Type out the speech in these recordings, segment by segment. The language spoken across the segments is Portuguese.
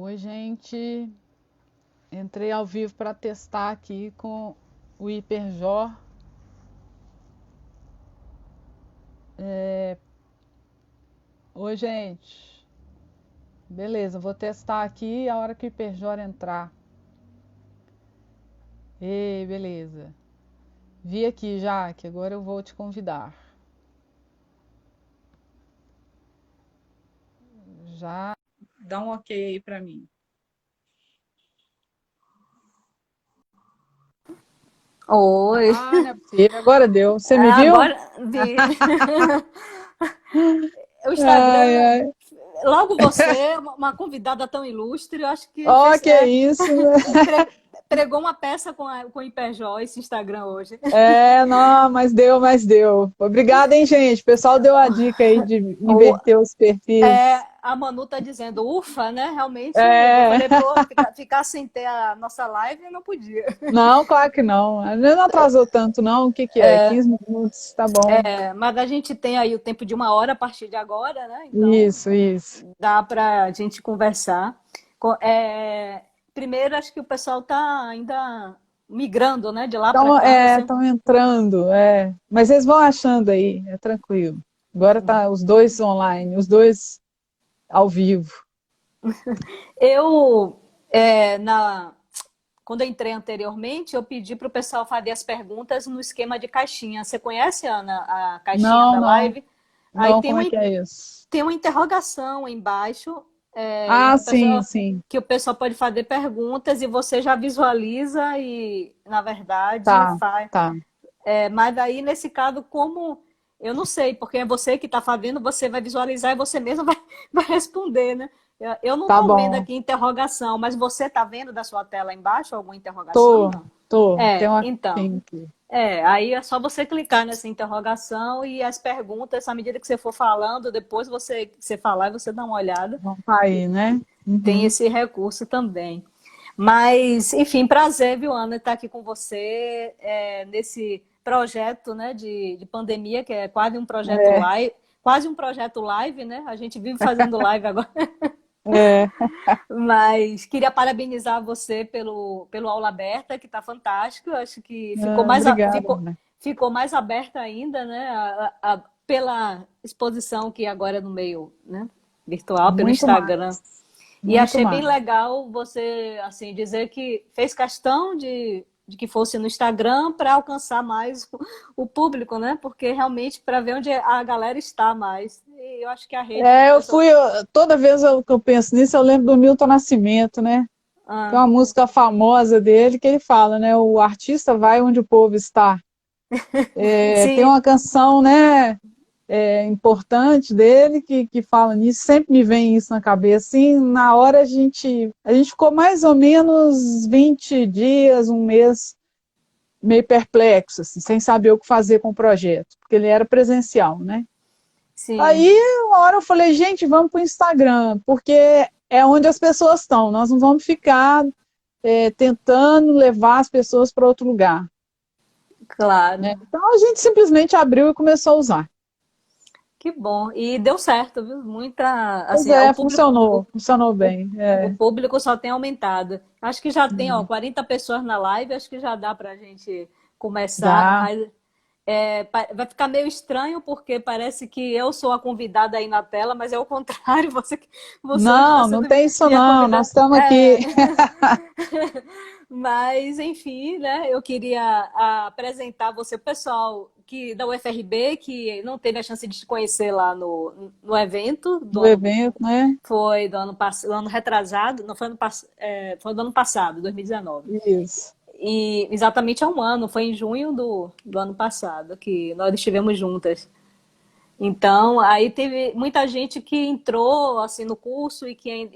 Oi, gente. Entrei ao vivo para testar aqui com o Hiperjor. Oi, gente. Beleza, vou testar aqui a hora que o Hiperjor entrar. Ei, beleza. Vi aqui já que agora eu vou te convidar. Já dá um ok aí para mim. Oi. Ah, não é possível. Agora deu. Você me viu? Agora vi. O Ai, Instagram, ai. logo você, uma convidada tão ilustre, eu acho que Ó, fez, que isso, né? pregou uma peça com o Hiperjó, esse Instagram hoje. Não, mas deu, mas deu. Obrigada, hein, gente. O pessoal deu a dica aí de O, inverter os perfis. a Manu tá dizendo, ufa, né? Realmente, eu É, falei, pô, ficar sem ter a nossa live, não podia. não, claro que não. Não atrasou tanto, não. O que que é? 15 minutos, tá bom. Mas a gente tem aí o tempo de 1 hora a partir de agora, né? Então, Isso, isso. dá para a gente conversar. Primeiro, acho que o pessoal está ainda migrando, né, de lá para Então, cá. Você... estão entrando, é. Mas eles vão achando aí, é tranquilo. Agora tá os dois online, os dois ao vivo. Eu, quando eu entrei anteriormente, eu pedi para o pessoal fazer as perguntas no esquema de caixinha. Você conhece, Ana, a caixinha Não, da não, live? Aí não, como é que é isso? tem uma interrogação embaixo, e Ah, sim, sim. que o pessoal pode fazer perguntas e você já visualiza e, na verdade, Tá, faz. tá. Mas aí, nesse caso, como eu não sei, porque é você que está fazendo, você vai visualizar e você mesmo vai responder, né? Eu não Tá estou vendo bom. aqui interrogação, mas você está vendo da sua tela embaixo alguma interrogação? Tô, Não. tô. Tem uma Então. caixinha aqui. Aí é só você clicar nessa interrogação e as perguntas, à medida que você for falando, depois você falar e você dá uma olhada. Vamos tá aí, né? Tem Uhum. esse recurso também. Mas, enfim, prazer, viu, Ana, estar aqui com você nesse projeto, né, de pandemia, que é quase um projeto É, live, quase um projeto live, né? A gente vive fazendo live agora. é. Mas queria parabenizar você pelo aula aberta, que está fantástico. Eu acho que Obrigada, né? ficou mais aberta ainda, né? Pela exposição que agora é no meio, né, virtual, pelo Muito Instagram. mais, E muito achei bem mais. legal você assim dizer que fez questão de que fosse no Instagram para alcançar mais o público, né? Porque realmente para ver onde a galera está mais. E eu acho que a rede que o Eu pessoal. fui, toda vez que eu penso nisso, eu lembro do Milton Nascimento, né? Tem Ah, uma música famosa dele que ele fala, né? O artista vai onde o povo está. Tem sim, uma canção, né? Importante dele que fala nisso, sempre me vem isso na cabeça. Assim, na hora a gente ficou mais ou menos 20 dias, um mês, meio perplexo, assim, sem saber o que fazer com o projeto, porque ele era presencial, né? sim. Aí, uma hora eu falei, gente, vamos para o Instagram, porque é onde as pessoas estão, nós não vamos ficar tentando levar as pessoas para outro lugar, Claro. né? Então a gente simplesmente abriu e começou a usar. Que bom. E deu certo, viu? Muita, Pois assim, o público, funcionou bem. o público só tem aumentado. Acho que já tem, ó, É, 40 pessoas na live, acho que já dá para a gente começar. dá. Mas vai ficar meio estranho, porque parece que eu sou a convidada aí na tela, mas é o contrário, você está Não, não sendo tem isso minha não, nós convidada. estamos aqui. Mas, enfim, né? Eu queria apresentar você, o pessoal da UFRB, que não teve a chance de te conhecer lá no evento do Do ano. evento, né? Foi do ano retrasado, não foi foi do ano passado, 2019. Isso. E exatamente há 1 ano, foi em junho do ano passado que nós estivemos juntas. Então, aí teve muita gente que entrou assim no curso e que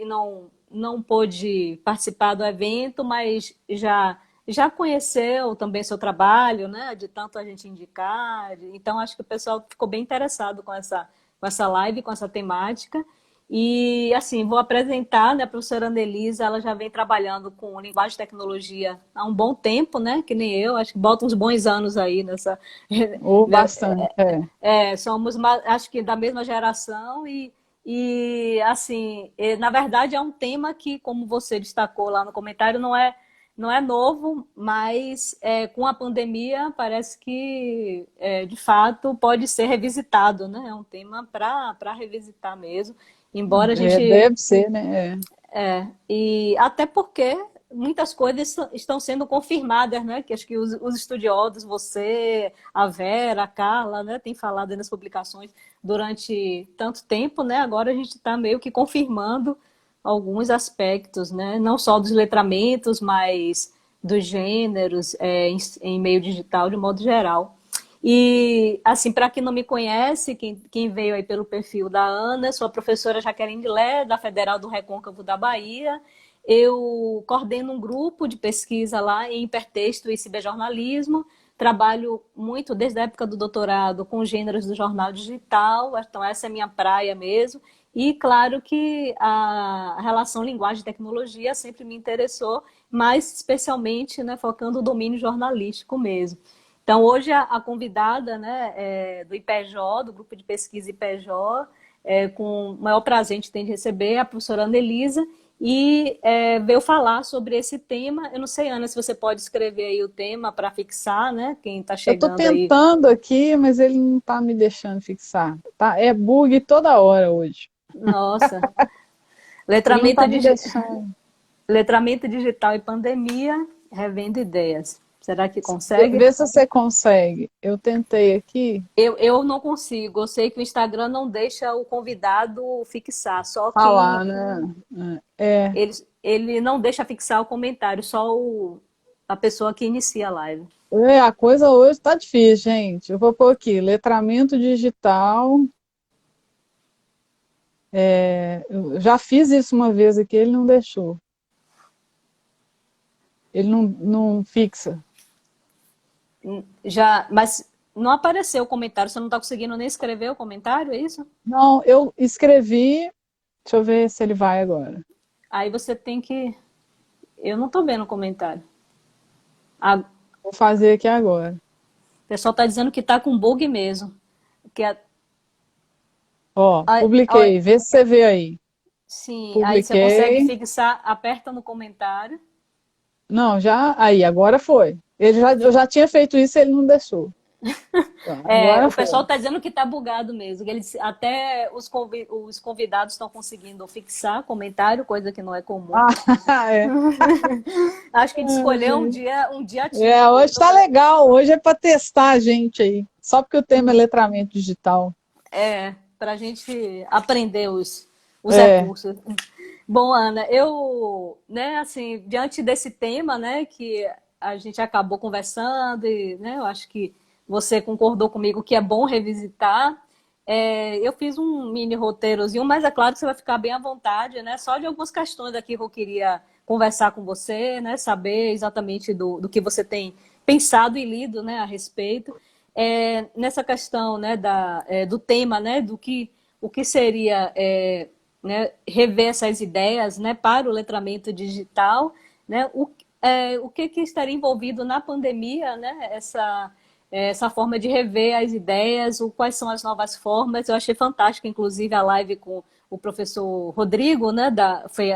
não pôde participar do evento, mas já conheceu também seu trabalho, né? De tanto a gente indicar. Então, acho que o pessoal ficou bem interessado com essa live, com essa temática. E, assim, vou apresentar, né, a professora Annelisa, ela já vem trabalhando com linguagem e tecnologia há um bom tempo, né, que nem eu, acho que bota uns bons anos aí nessa, Ou bastante, somos, acho que da mesma geração E, assim, na verdade é um tema que, como você destacou lá no comentário, não é novo, mas com a pandemia parece que, de fato, pode ser revisitado, né? É um tema para revisitar mesmo, embora a gente... Deve ser, né? E até porque muitas coisas estão sendo confirmadas, né? Que acho que os estudiosos, você, a Vera, a Carla, né, tem falado aí nas publicações durante tanto tempo, né? Agora a gente está meio que confirmando alguns aspectos, né? Não só dos letramentos, mas dos gêneros em meio digital de modo geral. E, assim, para quem não me conhece, quem veio aí pelo perfil da Ana, sou a professora Jaqueline Lé, da Federal do Recôncavo da Bahia. Eu coordeno um grupo de pesquisa lá em hipertexto e ciberjornalismo. Trabalho muito, desde a época do doutorado, com gêneros do jornal digital. Então, essa é a minha praia mesmo. E, claro, que a relação linguagem-tecnologia sempre me interessou, mas especialmente, né, focando o domínio jornalístico mesmo. Então, hoje a convidada, né, do IPJ, do Grupo de Pesquisa IPJ, com o maior prazer a gente tem de receber, a professora Anelisa, e veio falar sobre esse tema. Eu não sei, Ana, se você pode escrever aí o tema para fixar, né, quem está Eu estou chegando aí. tentando aqui, mas ele não está me deixando fixar. Tá? É bug toda hora hoje. Nossa, Ele não está letramento, me deixando. letramento digital e pandemia, revendo ideias. Será que consegue? Vê se você consegue. Eu tentei aqui Eu não consigo. Eu sei que o Instagram não deixa o convidado fixar, só falar, quem né? É, ele não deixa fixar o comentário, só a pessoa que inicia a live. a coisa hoje está difícil, gente. Eu vou pôr aqui, letramento digital. Eu já fiz isso uma vez aqui, ele não deixou. Ele não fixa. Já, mas não apareceu o comentário, você não está conseguindo nem escrever o comentário, é isso? Não, eu escrevi. Deixa eu ver se ele vai agora. Aí você tem que. Eu não estou vendo o comentário. A- Vou fazer aqui agora. O pessoal está dizendo que está com bug mesmo. Que Ó, a- a- publiquei. Vê se você vê aí. sim, aí você consegue Publiquei. fixar, aperta no comentário. Não, já. Aí, agora foi. Eu já tinha feito isso e ele não deixou. Então, agora O pessoal foi. está dizendo que está bugado mesmo. Até os convidados estão conseguindo fixar comentário, coisa que não é comum. Ah, é. Acho que a gente Ai, escolheu gente. um dia típico. Hoje tá legal. Hoje é para testar a gente aí. Só porque o tema é letramento digital. Para a gente aprender os É. recursos. Bom, Ana, eu, né, assim, diante desse tema, né, que a gente acabou conversando e, né, eu acho que você concordou comigo que é bom revisitar. Eu fiz um mini roteirozinho, mas é claro que você vai ficar bem à vontade, né? Só de algumas questões aqui que eu queria conversar com você, né? Saber exatamente do que você tem pensado e lido, né, a respeito. Nessa questão, né, do tema, né, o que seria, né, rever essas ideias, né, para o letramento digital, né? O que estaria envolvido na pandemia, né? Essa forma de rever as ideias, quais são as novas formas. Eu achei fantástica, inclusive, a live com o professor Rodrigo, né?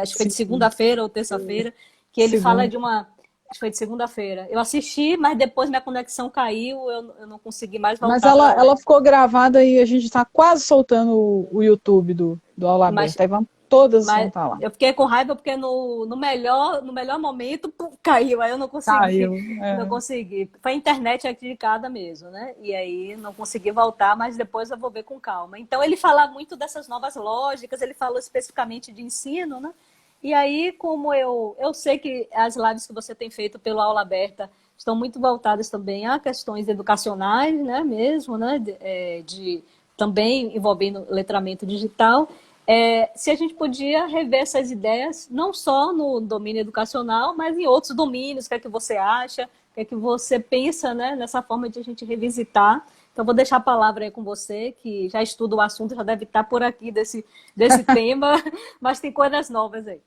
Acho que foi de Sim. segunda-feira ou terça-feira, que ele fala Segundo. de uma. Acho que foi de segunda-feira. Eu assisti, mas depois minha conexão caiu, eu não consegui mais Mas voltar para a ela live. ficou gravada e a gente está quase soltando o YouTube do Aula Mas Aberta. Aí todas vão Mas estar lá. eu fiquei com raiva porque no melhor momento pum, caiu, aí eu não consegui, Caiu. não consegui. Foi a internet aqui de cada mesmo, né? E aí não consegui voltar, mas depois eu vou ver com calma. Então ele fala muito dessas novas lógicas, ele falou especificamente de ensino, né? E aí, como eu sei que as lives que você tem feito pela aula aberta estão muito voltadas também a questões educacionais, né? Mesmo, né? Também envolvendo letramento digital. Se a gente podia rever essas ideias, não só no domínio educacional, mas em outros domínios, o que é que você acha, o que é que você pensa, né, nessa forma de a gente revisitar. Então, vou deixar a palavra aí com você, que já estuda o assunto, já deve estar por aqui desse tema, mas tem coisas novas aí.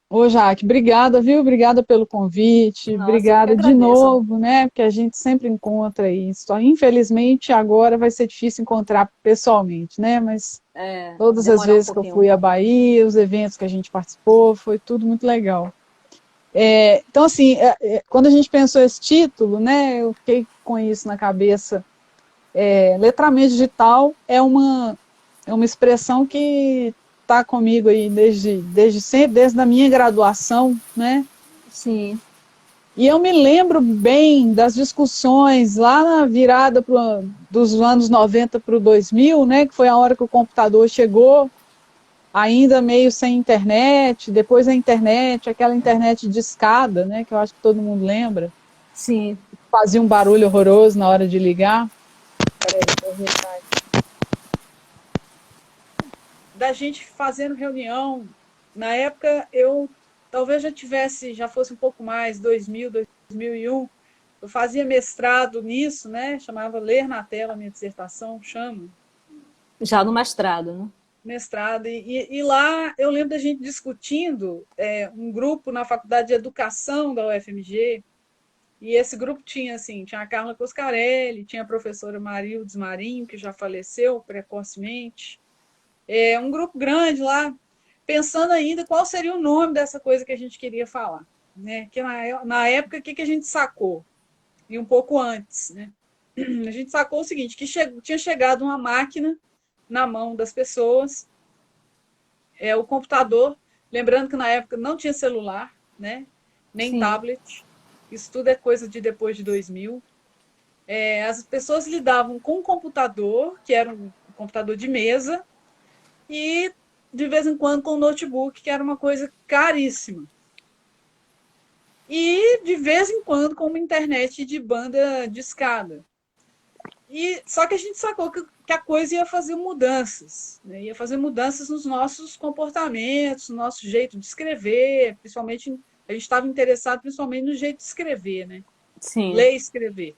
Ô, Jaque, obrigada, viu? Obrigada pelo convite, Nossa, eu que obrigada de agradeço. novo, né? Porque a gente sempre encontra isso. Só, infelizmente, agora vai ser difícil encontrar pessoalmente, né? Mas É, todas as demorar um vezes que eu pouquinho. fui à Bahia, os eventos que a gente participou, foi tudo muito legal. Então, assim, quando a gente pensou esse título, né? Eu fiquei com isso na cabeça. Letramento digital é uma expressão que está comigo aí desde sempre, desde a minha graduação, né? Sim, E eu me lembro bem das discussões lá na virada dos anos 90 para o 2000, né, que foi a hora que o computador chegou, ainda meio sem internet, depois a internet, aquela internet de escada, né, que eu acho que todo mundo lembra, sim. fazia um barulho horroroso na hora de ligar. Peraí, deixa eu ajeitar aqui. Da gente fazendo reunião, na época eu talvez já fosse um pouco mais, 2000, 2001. Eu fazia mestrado nisso, né? Chamava Ler na Tela, minha dissertação, chama Já no mestrado, né? mestrado. E lá eu lembro da gente discutindo um grupo na Faculdade de Educação da UFMG, e esse grupo tinha assim, tinha a Carla Coscarelli, tinha a professora Marildes Marinho, que já faleceu precocemente. Um grupo grande lá, pensando ainda qual seria o nome dessa coisa que a gente queria falar. Né? Que na época, o que a gente sacou? E um pouco antes, né? A gente sacou o seguinte, que tinha chegado uma máquina na mão das pessoas, o computador, lembrando que na época não tinha celular, né? Nem Sim. tablet, isso tudo é coisa de depois de 2000. As pessoas lidavam com um computador, que era um computador de mesa, e de vez em quando com um notebook, que era uma coisa caríssima. E de vez em quando com uma internet de banda de escada. Só que a gente sacou que a coisa ia fazer mudanças, né? Ia fazer mudanças nos nossos comportamentos, no nosso jeito de escrever, principalmente a gente estava interessado principalmente no jeito de escrever, né? Sim. Ler e escrever.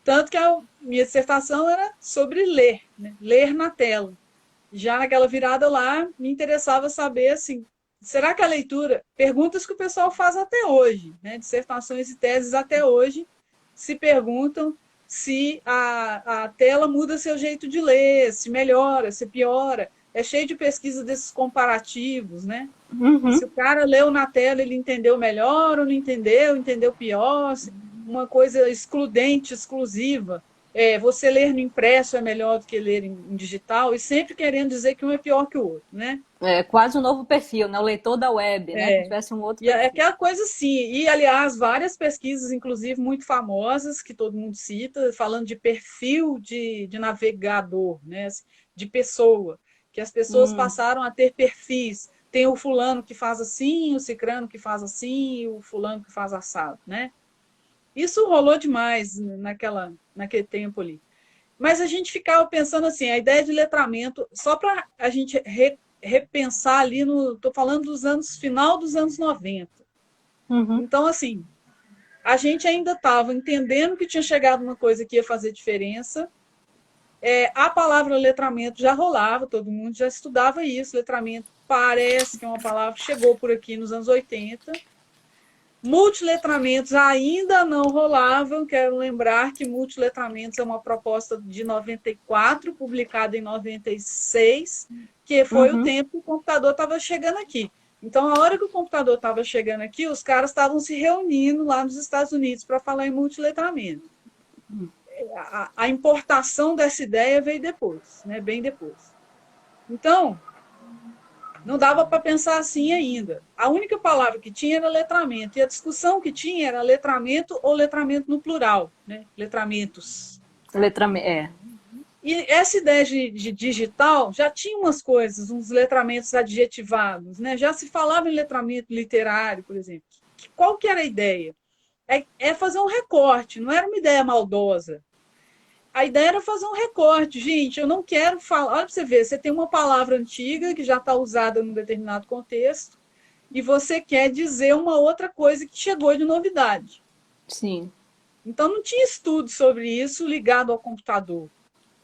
Tanto que a minha dissertação era sobre ler, né? Ler na tela. Já naquela virada lá, me interessava saber assim, será que a leitura, perguntas que o pessoal faz até hoje, né? Dissertações e teses até hoje, se perguntam se a tela muda seu jeito de ler, se melhora, se piora. É cheio de pesquisa desses comparativos, né? Uhum. Se o cara leu na tela, ele entendeu melhor ou não entendeu, entendeu pior, uma coisa excludente, exclusiva. Você ler no impresso é melhor do que ler em digital, e sempre querendo dizer que um é pior que o outro, né? É quase um novo perfil, né? O leitor da web, né? Como se É, tivesse um outro e é perfil. aquela coisa assim, e aliás, várias pesquisas, inclusive muito famosas, que todo mundo cita, falando de perfil de navegador, né? De pessoa, que as pessoas Hum. passaram a ter perfis. Tem o fulano que faz assim, o cicrano que faz assim, e o fulano que faz assado, né? Isso rolou demais naquele tempo ali. Mas a gente ficava pensando assim, a ideia de letramento, só para a gente repensar ali no. Estou falando dos anos, final dos anos 90. Uhum. Então, assim, a gente ainda estava entendendo que tinha chegado uma coisa que ia fazer diferença. A palavra letramento já rolava, todo mundo já estudava isso. Letramento parece que é uma palavra que chegou por aqui nos anos 80. Multiletramentos ainda não rolavam. Quero lembrar que multiletramentos é uma proposta de 94, publicada em 96, que foi o Uhum. tempo que o computador estava chegando aqui. Então, a hora que o computador estava chegando aqui, os caras estavam se reunindo lá nos Estados Unidos para falar em multiletramento. A importação dessa ideia veio depois, né? Bem depois. Então, não dava para pensar assim ainda. A única palavra que tinha era letramento. E a discussão que tinha era letramento ou letramento no plural, né? Letramentos. Letra é. E essa ideia de digital já tinha umas coisas, uns letramentos adjetivados, né? Já se falava em letramento literário, por exemplo. Qual que era a ideia? Fazer um recorte, não era uma ideia maldosa. A ideia era fazer um recorte. Gente, eu não quero falar. Olha para você ver, você tem uma palavra antiga que já está usada num determinado contexto, e você quer dizer uma outra coisa que chegou de novidade. Sim. Então, não tinha estudo sobre isso ligado ao computador.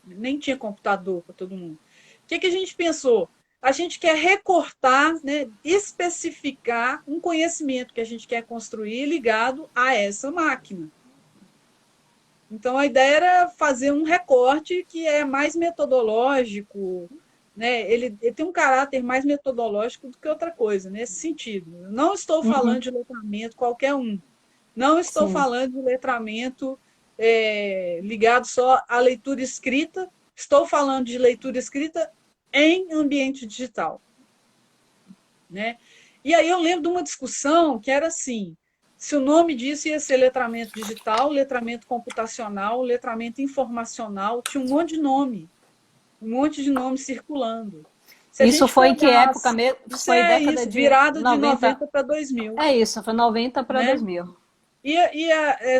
Nem tinha computador para todo mundo. O que a gente pensou? a gente quer recortar, né, especificar um conhecimento que a gente quer construir ligado a essa máquina. Então, a ideia era fazer um recorte que é mais metodológico, né? Ele tem um caráter mais metodológico do que outra coisa, nesse sentido. Não estou Uhum. falando de letramento qualquer um. Não estou Sim. falando de letramento ligado só à leitura escrita. Estou falando de leitura escrita em ambiente digital, né? E aí eu lembro de uma discussão que era assim, se o nome disso ia ser letramento digital, letramento computacional, letramento informacional, tinha um monte de nome circulando. Se a Isso gente for foi em que olhar, época mesmo? isso Foi é década isso, de virada de 90. 90 para 2000, É isso, foi 90 para né? 2000.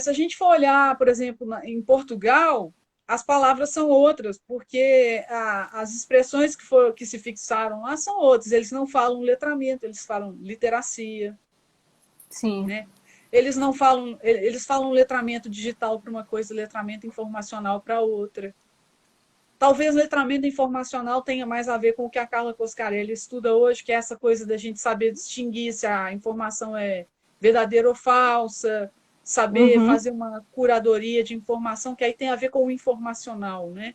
Se a gente for olhar, por exemplo, em Portugal, as palavras são outras, porque as expressões que se fixaram lá são outras. Eles não falam letramento, eles falam literacia, Sim. né? Eles falam letramento digital para uma coisa, letramento informacional para outra. Talvez letramento informacional tenha mais a ver com o que a Carla Coscarelli estuda hoje, que é essa coisa da gente saber distinguir se a informação é verdadeira ou falsa, saber Uhum. fazer uma curadoria de informação, que aí tem a ver com o informacional, né?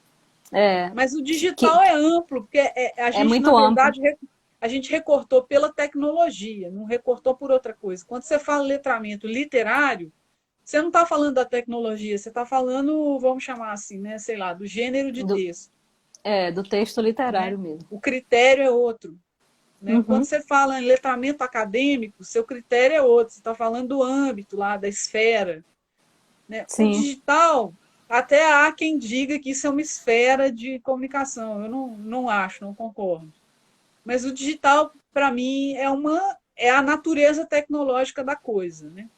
É, Mas o que digital é amplo, porque a é gente, na muito amplo. verdade, a gente recortou pela tecnologia, não recortou por outra coisa. Quando você fala letramento literário, você não está falando da tecnologia, você está falando, vamos chamar assim, né, sei lá, do gênero de Do, texto, do texto né? literário mesmo. O critério é outro, né? Quando Uhum. você fala em letramento acadêmico, seu critério é outro, você está falando do âmbito lá, da esfera, né? O Sim. digital, até há quem diga que isso é uma esfera de comunicação, eu não acho, não concordo. Mas o digital, para mim, é a natureza tecnológica da coisa, né?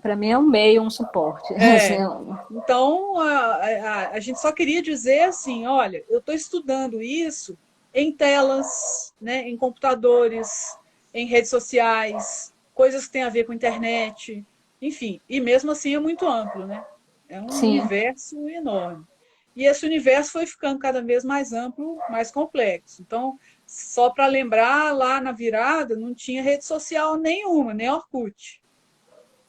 Para mim é um meio, um suporte. Assim, É, então, a gente só queria dizer assim, olha, eu estou estudando isso em telas, né, em computadores, em redes sociais, coisas que têm a ver com internet, enfim, e mesmo assim é muito amplo, né? É um sim, universo enorme. E esse universo foi ficando cada vez mais amplo, mais complexo. Então, só para lembrar, lá na virada não tinha rede social nenhuma, nem Orkut,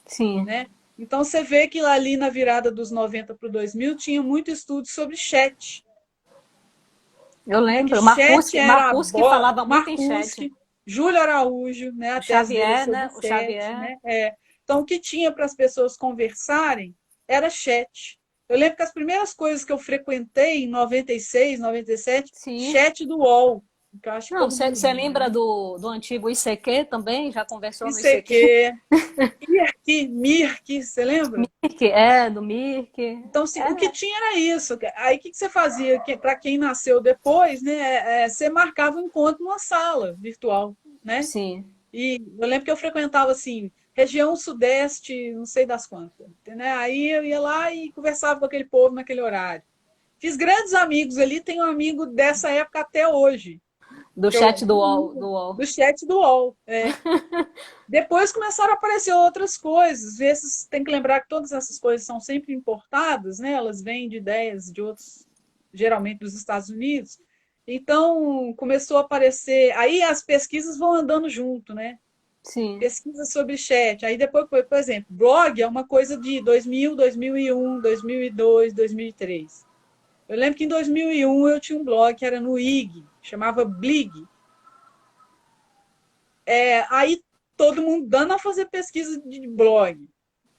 sim. né? Então você vê que ali na virada dos 90 para o 2000 tinha muito estudo sobre chat, Eu né? Que lembro, chat era Marcusque falava muito em chat. Marcusque, Júlio Araújo, né? O A tese dele é Xavier, sobre né? O chat, Xavier, né? Então o que tinha para as pessoas conversarem era chat. Eu lembro que as primeiras coisas que eu frequentei em 96, 97, sim. chat do UOL, que eu acho que Não, todo mundo você lembra, lembra né? do antigo ICQ também? Já conversou no ICQ? ICQ, Mirk, você lembra? Mirk, do Mirk. Então, assim, o que É, tinha era isso. Aí, o que você fazia? Para quem nasceu depois, né, você marcava um encontro numa sala virtual, né? sim. E eu lembro que eu frequentava, assim, região sudeste, não sei das quantas, né? Aí eu ia lá e conversava com aquele povo naquele horário. Fiz grandes amigos ali, tenho um amigo dessa época até hoje, Do que eu, chat do UOL. Do UOL. do chat do UOL. Depois começaram a aparecer outras coisas. Esses, tem que lembrar que todas essas coisas são sempre importadas, né? Elas vêm de ideias de outros, geralmente dos Estados Unidos. Então começou a aparecer. Aí as pesquisas vão andando junto, né? Sim. Pesquisa sobre chat. Aí depois, por exemplo, blog é uma coisa de 2000, 2001, 2002, 2003. Eu lembro que em 2001 eu tinha um blog que era no IG, chamava Blig. Aí todo mundo dando a fazer pesquisa de blog.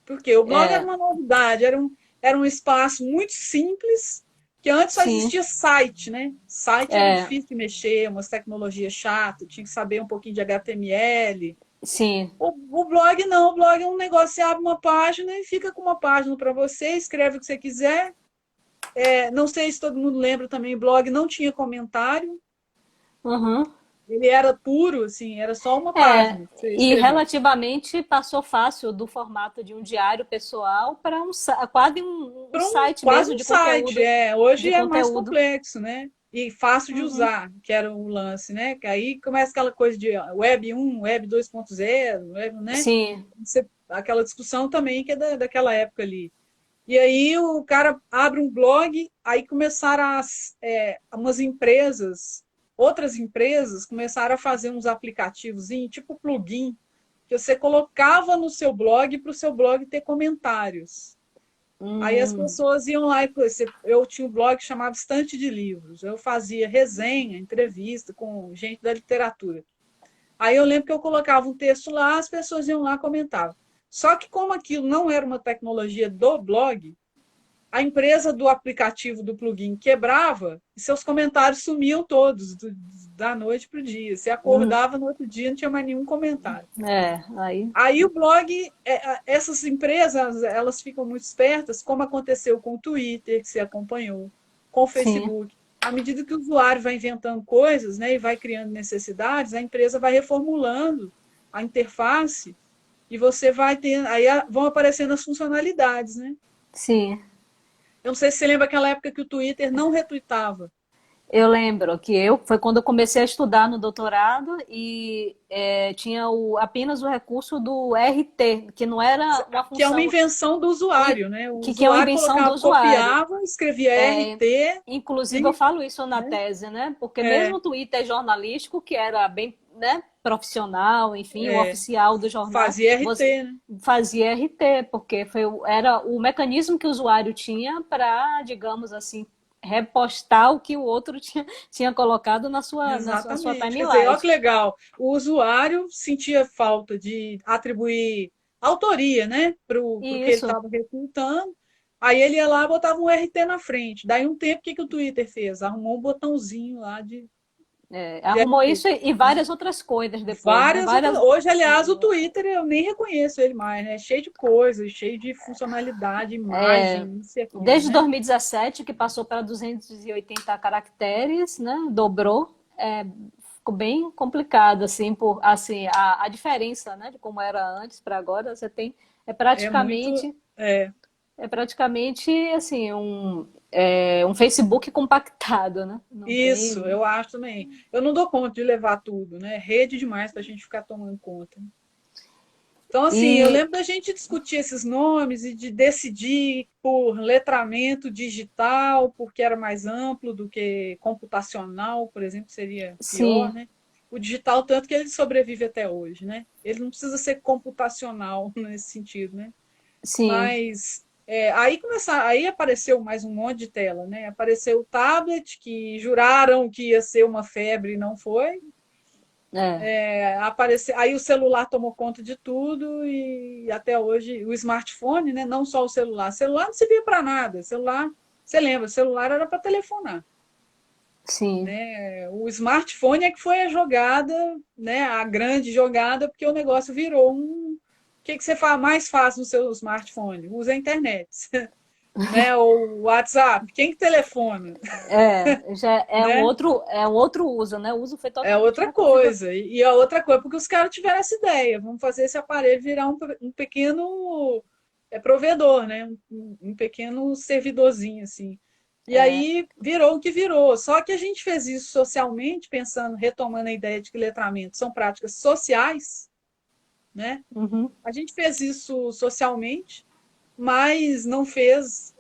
Porque o blog era É, uma novidade, era um espaço muito simples, que antes só sim. existia site, né? Site era É, difícil de mexer, umas tecnologias chatas, tinha que saber um pouquinho de HTML. sim. O blog não, o blog é um negócio, você abre uma página e fica com uma página para você, escreve o que você quiser. Não sei se todo mundo lembra também, o blog não tinha comentário, Uhum. ele era puro, assim, era só uma É, página que você e escrevia. relativamente passou fácil do formato de um diário pessoal para quase um Para site quase mesmo um site. de Hoje é mais conteúdo. complexo, né? E fácil de Uhum. usar, que era o lance, né? Que aí começa aquela coisa de Web 1, Web 2.0, Web, né? Sim, Aquela discussão também que é daquela época ali. E aí o cara abre um blog, aí começaram umas empresas outras empresas começaram a fazer uns aplicativos, tipo plugin, que você colocava no seu blog para o seu blog ter comentários. Aí as pessoas iam lá e eu tinha um blog chamado Estante de Livros. Eu fazia resenha, entrevista com gente da literatura. Aí eu lembro que eu colocava um texto lá, as pessoas iam lá e comentavam. Só que como aquilo não era uma tecnologia do blog, a empresa do aplicativo do plugin quebrava e seus comentários sumiam todos, da noite para o dia. Você acordava no outro dia, não tinha mais nenhum comentário. Aí... Aí o blog, essas empresas, elas ficam muito espertas, como aconteceu com o Twitter, que você acompanhou, com o Facebook. Sim. À medida que o usuário vai inventando coisas, né, e vai criando necessidades, a empresa vai reformulando a interface e você vai ter, aí vão aparecendo as funcionalidades, né? Sim. Eu não sei se você lembra aquela época que o Twitter não retweetava. Eu lembro que foi quando eu comecei a estudar no doutorado e tinha apenas o recurso do RT, que não era uma função... Que é uma invenção do usuário, né? O que é uma invenção do usuário. Copiava, escrevia RT... Inclusive, eu falo isso na tese, né? Porque mesmo o Twitter jornalístico, que era bem, né, profissional, enfim, o oficial do jornal... Fazia RT, né? Fazia RT, porque era o mecanismo que o usuário tinha para, digamos assim, repostar o que o outro tinha colocado na sua timeline. Quer dizer, olha que legal. O usuário sentia falta de atribuir autoria, né, para o que ele estava recrutando. Aí ele ia lá e botava um RT na frente. Daí um tempo, o que o Twitter fez? Arrumou um botãozinho lá de... arrumou isso e várias outras coisas depois. Hoje, aliás, o Twitter eu nem reconheço ele mais, né? Cheio de coisas, cheio de funcionalidade, imagem, isso e aquilo, desde né? 2017, que passou para 280 caracteres, né? Dobrou. Ficou bem complicado, assim, a diferença, né, de como era antes para agora, você tem, praticamente assim, um Facebook compactado, né? Isso, eu acho também. Eu não dou conta de levar tudo, né? Rede demais para a gente ficar tomando conta. Então, assim, eu lembro da gente discutir esses nomes e de decidir por letramento digital, porque era mais amplo do que computacional, por exemplo, seria pior, né? O digital, tanto que ele sobrevive até hoje, né? Ele não precisa ser computacional nesse sentido, né? Sim. Mas aí apareceu mais um monte de tela, né? Apareceu o tablet, que juraram que ia ser uma febre e não foi. Aí o celular tomou conta de tudo e até hoje o smartphone, né? Não só o celular. O celular não servia para nada. Celular, você lembra? O celular era para telefonar. Sim. Né? O smartphone é que foi a jogada, né? A grande jogada, porque o negócio virou O que você mais faz no seu smartphone? Usa a internet. Né? O WhatsApp, quem que telefona? Já né? um outro uso, né? O uso foi totalmente... É outra coisa. E a outra coisa, porque os caras tiveram essa ideia, vamos fazer esse aparelho virar um pequeno provedor, né? Um pequeno servidorzinho, assim. E aí virou o que virou. Só que a gente fez isso socialmente, retomando a ideia de que letramento são práticas sociais, né? Uhum. A gente fez isso socialmente, mas não fez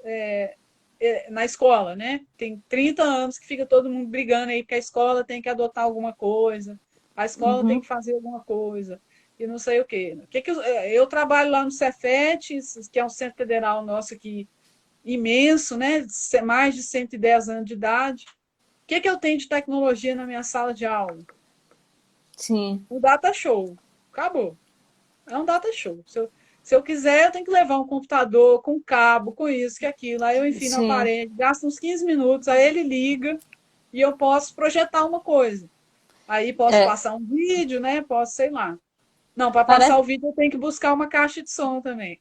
na escola, né? Tem 30 anos que fica todo mundo brigando aí, porque a escola tem que adotar alguma coisa, a escola tem que fazer alguma coisa, e não sei o quê. Eu trabalho lá no Cefet, que é um centro federal nosso aqui, imenso, né? Mais de 110 anos de idade. O que eu tenho de tecnologia na minha sala de aula? Sim. Um data show. Acabou. É um data show. Se eu quiser, eu tenho que levar um computador com cabo, com isso, que aquilo. Aí eu enfio na parede, gasto uns 15 minutos, aí ele liga e eu posso projetar uma coisa. Aí posso passar um vídeo, né? Posso, sei lá. Não, para passar o vídeo eu tenho que buscar uma caixa de som também.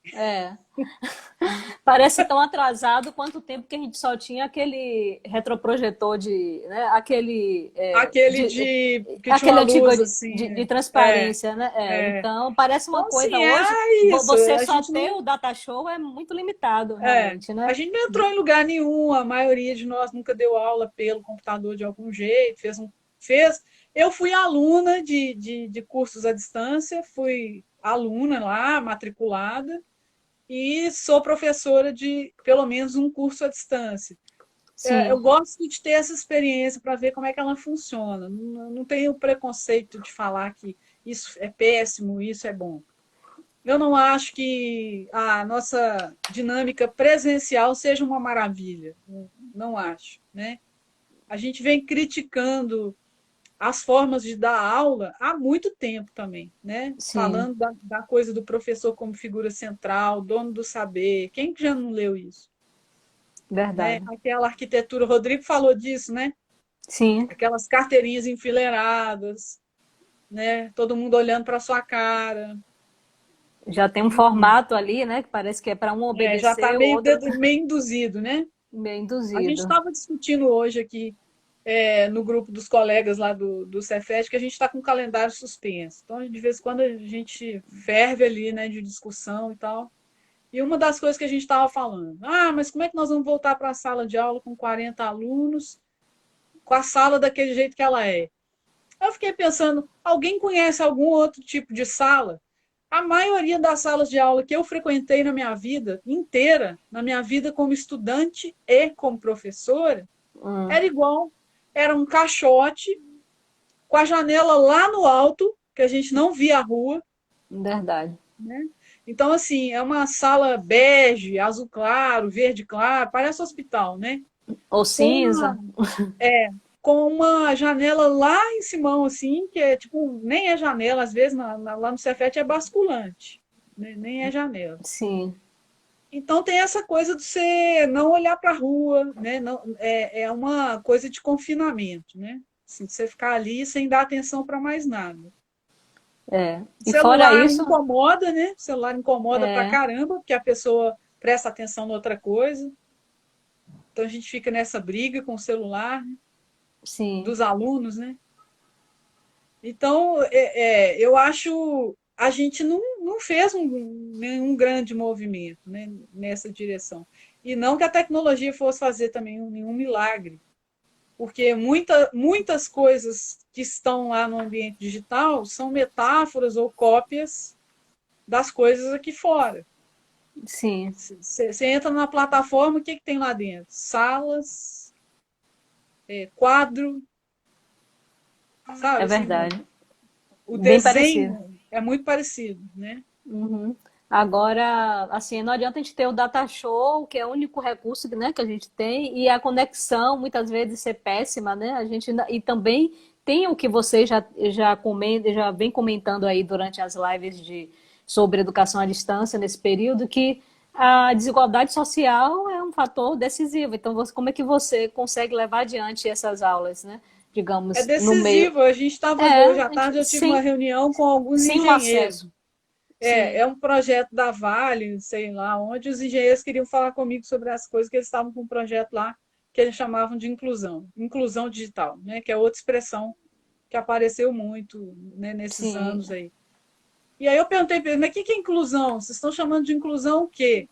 Parece tão atrasado quanto o tempo que a gente só tinha aquele retroprojetor né? Aquele antigo luz, assim, de transparência, né? Então, parece uma coisa hoje. Você só ter o data show é muito limitado, realmente, né? A gente não entrou em lugar nenhum, a maioria de nós nunca deu aula pelo computador de algum jeito, Eu fui aluna de cursos à distância, fui aluna lá, matriculada, e sou professora de pelo menos um curso à distância. Eu Sim, gosto de ter essa experiência para ver como é que ela funciona. Não tenho preconceito de falar que isso é péssimo, isso é bom. Eu não acho que a nossa dinâmica presencial seja uma maravilha. Não acho, né? A gente vem criticando as formas de dar aula há muito tempo também, né? sim, Falando da coisa do professor como figura central, dono do saber. Quem que já não leu isso? Né? verdade. Aquela arquitetura, o Rodrigo falou disso, né? Sim, Aquelas carteirinhas enfileiradas, né? Todo mundo olhando para sua cara. já tem um E formato ali, né? Que parece que é para um já está obedecer, o outro meio induzido, né? meio A gente induzido. estava discutindo hoje aqui no grupo dos colegas lá do Cefet que a gente está com o calendário suspenso. Então, de vez em quando, a gente ferve ali, né, de discussão e tal. E uma das coisas que a gente estava falando, mas como é que nós vamos voltar para a sala de aula com 40 alunos, com a sala daquele jeito que ela é? Eu fiquei pensando, alguém conhece algum outro tipo de sala? A maioria das salas de aula que eu frequentei na minha vida inteira, na minha vida como estudante e como professora, Hum, era igual. Era um caixote com a janela lá no alto, que a gente não via a rua, verdade. né? Então, assim, é uma sala bege, azul claro, verde claro, parece hospital, né? Ou Com uma, cinza. com uma janela lá em cima, assim, que é tipo, nem é janela, às vezes lá no Cefet é basculante, né? Nem é janela. Sim, Então tem essa coisa de você não olhar para a rua, né? Não, é uma coisa de confinamento, né? Assim, de você ficar ali sem dar atenção para mais nada. é. O E fora celular isso, incomoda, né? O celular incomoda pra é, caramba, porque a pessoa presta atenção em outra coisa. Então a gente fica nessa briga com o celular, né? sim, Dos alunos, né? Então, eu acho a gente não fez nenhum grande movimento, né, nessa direção. E não que a tecnologia fosse fazer também nenhum milagre, porque muitas coisas que estão lá no ambiente digital são metáforas ou cópias das coisas aqui fora. sim, Você entra na plataforma, o que tem lá dentro? Salas, quadro, é sabe? Assim, verdade. o Bem parecido. desenho é muito parecido, né? Uhum. Agora, assim, não adianta a gente ter o data show, que é o único recurso, né, que a gente tem, e a conexão muitas vezes ser péssima, né? A gente e também tem o que você já comenta, já vem comentando aí durante as lives sobre educação à distância nesse período, que a desigualdade social é um fator decisivo. Então, como é que você consegue levar adiante essas aulas, né? É Digamos, no meio. decisivo. A gente estava hoje à tarde, eu tive uma Sem, reunião com alguns sem um engenheiros. acesso. É Sim, um projeto da Vale, sei lá, onde os engenheiros queriam falar comigo sobre as coisas que eles estavam com um projeto lá que eles chamavam de inclusão digital, né? Que é outra expressão que apareceu muito, né, nesses sim. anos aí. E aí eu perguntei para eles, mas o que é inclusão? Vocês estão chamando de inclusão o quê?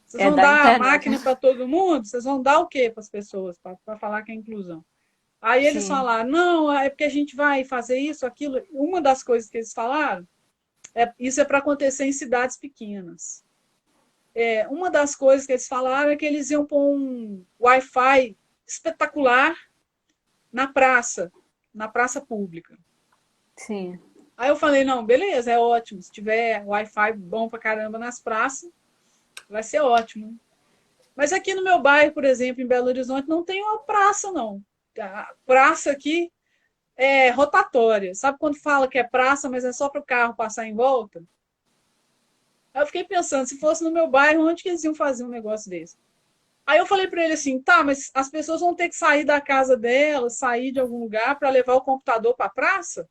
Vocês É vão da dar internet. máquina para todo mundo? Vocês vão dar o quê para as pessoas para falar que é inclusão? Aí eles Sim, falaram, não, é porque a gente vai fazer isso, aquilo. Uma das coisas que eles falaram, isso é para acontecer em cidades pequenas. Uma das coisas que eles falaram é que eles iam pôr um Wi-Fi espetacular na praça pública. sim, Aí eu falei, não, beleza, é ótimo. Se tiver Wi-Fi bom pra caramba nas praças, vai ser ótimo. Mas aqui no meu bairro, por exemplo, em Belo Horizonte, não tem uma praça, não. A praça aqui é rotatória. Sabe quando fala que é praça, mas é só para o carro passar em volta? Aí eu fiquei pensando, se fosse no meu bairro, onde que eles iam fazer um negócio desse? Aí eu falei para ele assim, tá, mas as pessoas vão ter que sair da casa delas, sair de algum lugar para levar o computador para a praça?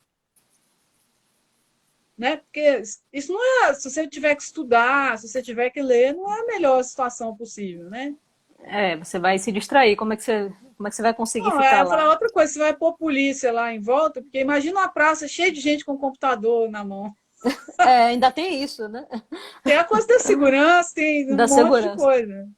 Né? Porque isso não é, se você tiver que estudar, se você tiver que ler, não é a melhor situação possível, né? você vai se distrair. Como é que você vai conseguir Não, ficar eu falei lá? outra coisa, você vai pôr polícia lá em volta, porque imagina uma praça cheia de gente com computador na mão. É, ainda tem isso, né? Tem a coisa da segurança, tem um Da monte de segurança. coisa.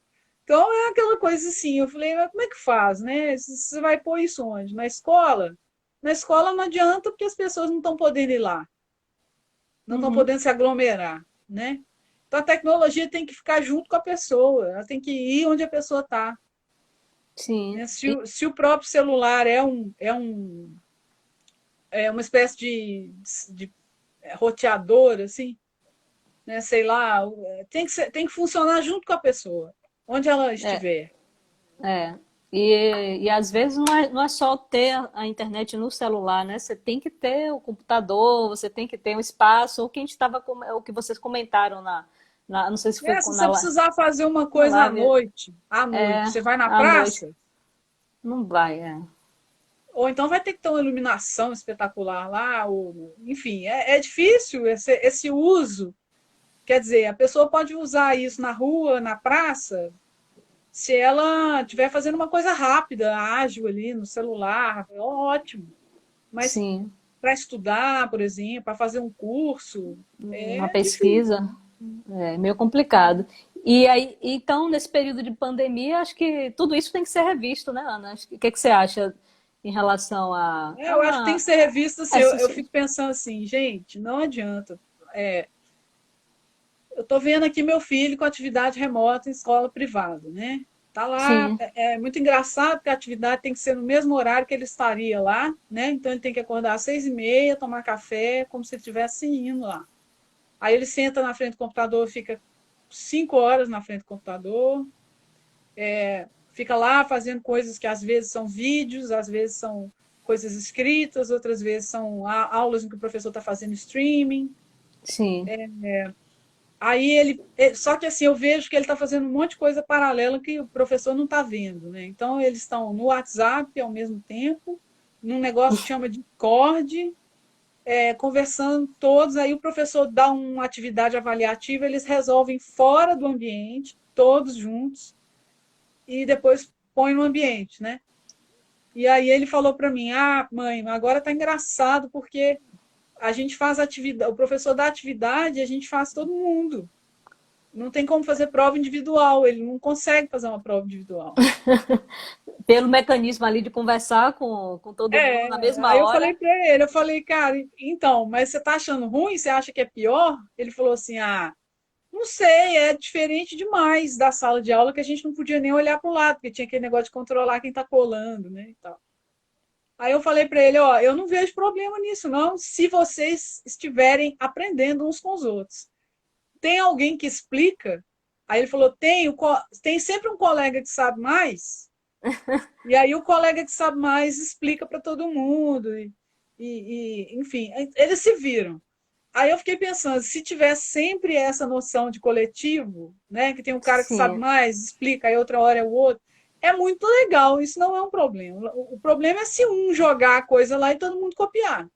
Então é aquela coisa assim, eu falei, mas como é que faz, né? Você vai pôr isso onde? Na escola? Na escola não adianta porque as pessoas não estão podendo ir lá, não estão Uhum. podendo se aglomerar, né? Então a tecnologia tem que ficar junto com a pessoa, ela tem que ir onde a pessoa está. sim. Né? Se o próprio celular é uma espécie de roteador, assim, né? Sei lá, tem que funcionar junto com a pessoa, onde ela É, estiver. é. E às vezes não é só ter a internet no celular, né? Você tem que ter o computador, você tem que ter um espaço, o que vocês comentaram não sei se foi Se você precisar fazer uma na coisa live, à noite, é, você vai na à noite. praça, Não vai, é. ou então vai ter que ter uma iluminação espetacular lá, ou, enfim, é difícil esse uso. Quer dizer, a pessoa pode usar isso na rua, na praça, se ela estiver fazendo uma coisa rápida, ágil ali no celular, é ótimo. Mas Sim, para estudar, por exemplo, para fazer um curso, uma é difícil. pesquisa. É meio complicado. E aí, então, nesse período de pandemia, acho que tudo isso tem que ser revisto, né, Ana? O que que você acha em relação Eu acho que tem que ser revisto assim. Eu essa... fico pensando assim, gente, não adianta. É, eu estou vendo aqui meu filho com atividade remota em escola privada, né? Tá lá, Sim, é muito engraçado porque a atividade tem que ser no mesmo horário que ele estaria lá, né? Então ele tem que acordar às 6h30, tomar café, como se ele estivesse indo lá. Aí ele senta na frente do computador, fica 5 horas na frente do computador, fica lá fazendo coisas que às vezes são vídeos, às vezes são coisas escritas, outras vezes são aulas em que o professor está fazendo streaming. sim, Aí só que assim, eu vejo que ele está fazendo um monte de coisa paralela que o professor não está vendo, né? Então eles estão no WhatsApp ao mesmo tempo, num negócio que chama Discord, conversando todos, aí o professor dá uma atividade avaliativa, eles resolvem fora do ambiente, todos juntos, e depois põe no ambiente, né? E aí ele falou para mim: "Ah, mãe, agora tá engraçado porque a gente faz atividade, o professor dá atividade, e a gente faz todo mundo. Não tem como fazer prova individual, ele não consegue fazer uma prova individual." pelo mecanismo ali de conversar com todo mundo na mesma Aí eu falei hora. para ele, eu falei: "Cara, então, mas você tá achando ruim? Você acha que é pior?" Ele falou assim: "Ah, não sei, é diferente demais da sala de aula que a gente não podia nem olhar para o lado, porque tinha aquele negócio de controlar quem está colando, né, e tal." Aí eu falei para ele: "Ó, eu não vejo problema nisso não, se vocês estiverem aprendendo uns com os outros. Tem alguém que explica?" Aí ele falou: tem sempre um colega que sabe mais, e aí o colega que sabe mais explica para todo mundo, enfim, eles se viram. Aí eu fiquei pensando, se tiver sempre essa noção de coletivo, né, que tem um cara que sabe Sim, mais, explica, aí outra hora é o outro, é muito legal, isso não é um problema. O problema é se um jogar a coisa lá e todo mundo copiar.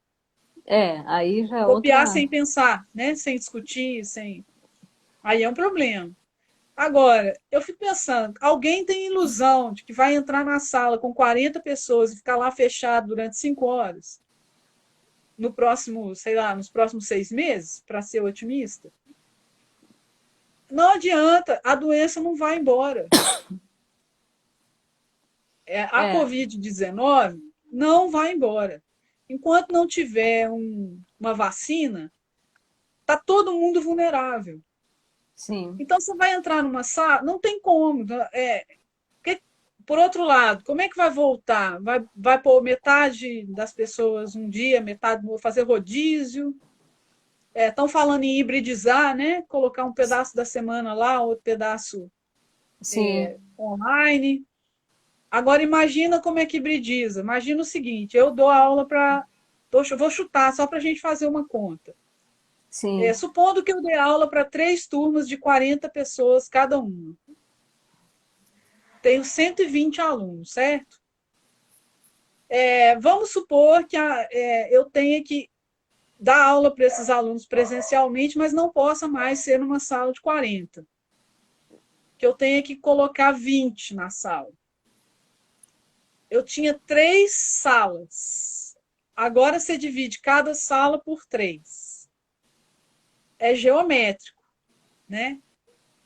aí já é Copiar outra. sem pensar, né, sem discutir, sem... Aí é um problema. Agora, eu fico pensando, alguém tem ilusão de que vai entrar na sala com 40 pessoas e ficar lá fechado durante 5 horas? No próximo, sei lá, nos próximos 6 meses, para ser otimista? Não adianta, a doença não vai embora. A É, Covid-19 não vai embora. Enquanto não tiver uma vacina, está todo mundo vulnerável. sim, Então, você vai entrar numa sala, não tem como. Porque, por outro lado, como é que vai voltar? Vai pôr metade das pessoas um dia, metade fazer rodízio? Estão falando em hibridizar, né? Colocar um pedaço da semana lá, outro pedaço sim, online. Agora imagina como é que hibridiza. Imagina o seguinte: eu dou aula para. Vou chutar só para a gente fazer uma conta. sim. Supondo que eu dê aula para 3 turmas de 40 pessoas cada uma. Tenho 120 alunos, certo? Vamos supor que eu tenha que dar aula para esses alunos presencialmente, mas não possa mais ser numa sala de 40. Que eu tenha que colocar 20 na sala. Eu tinha 3 salas. Agora você divide cada sala por 3. É geométrico, né?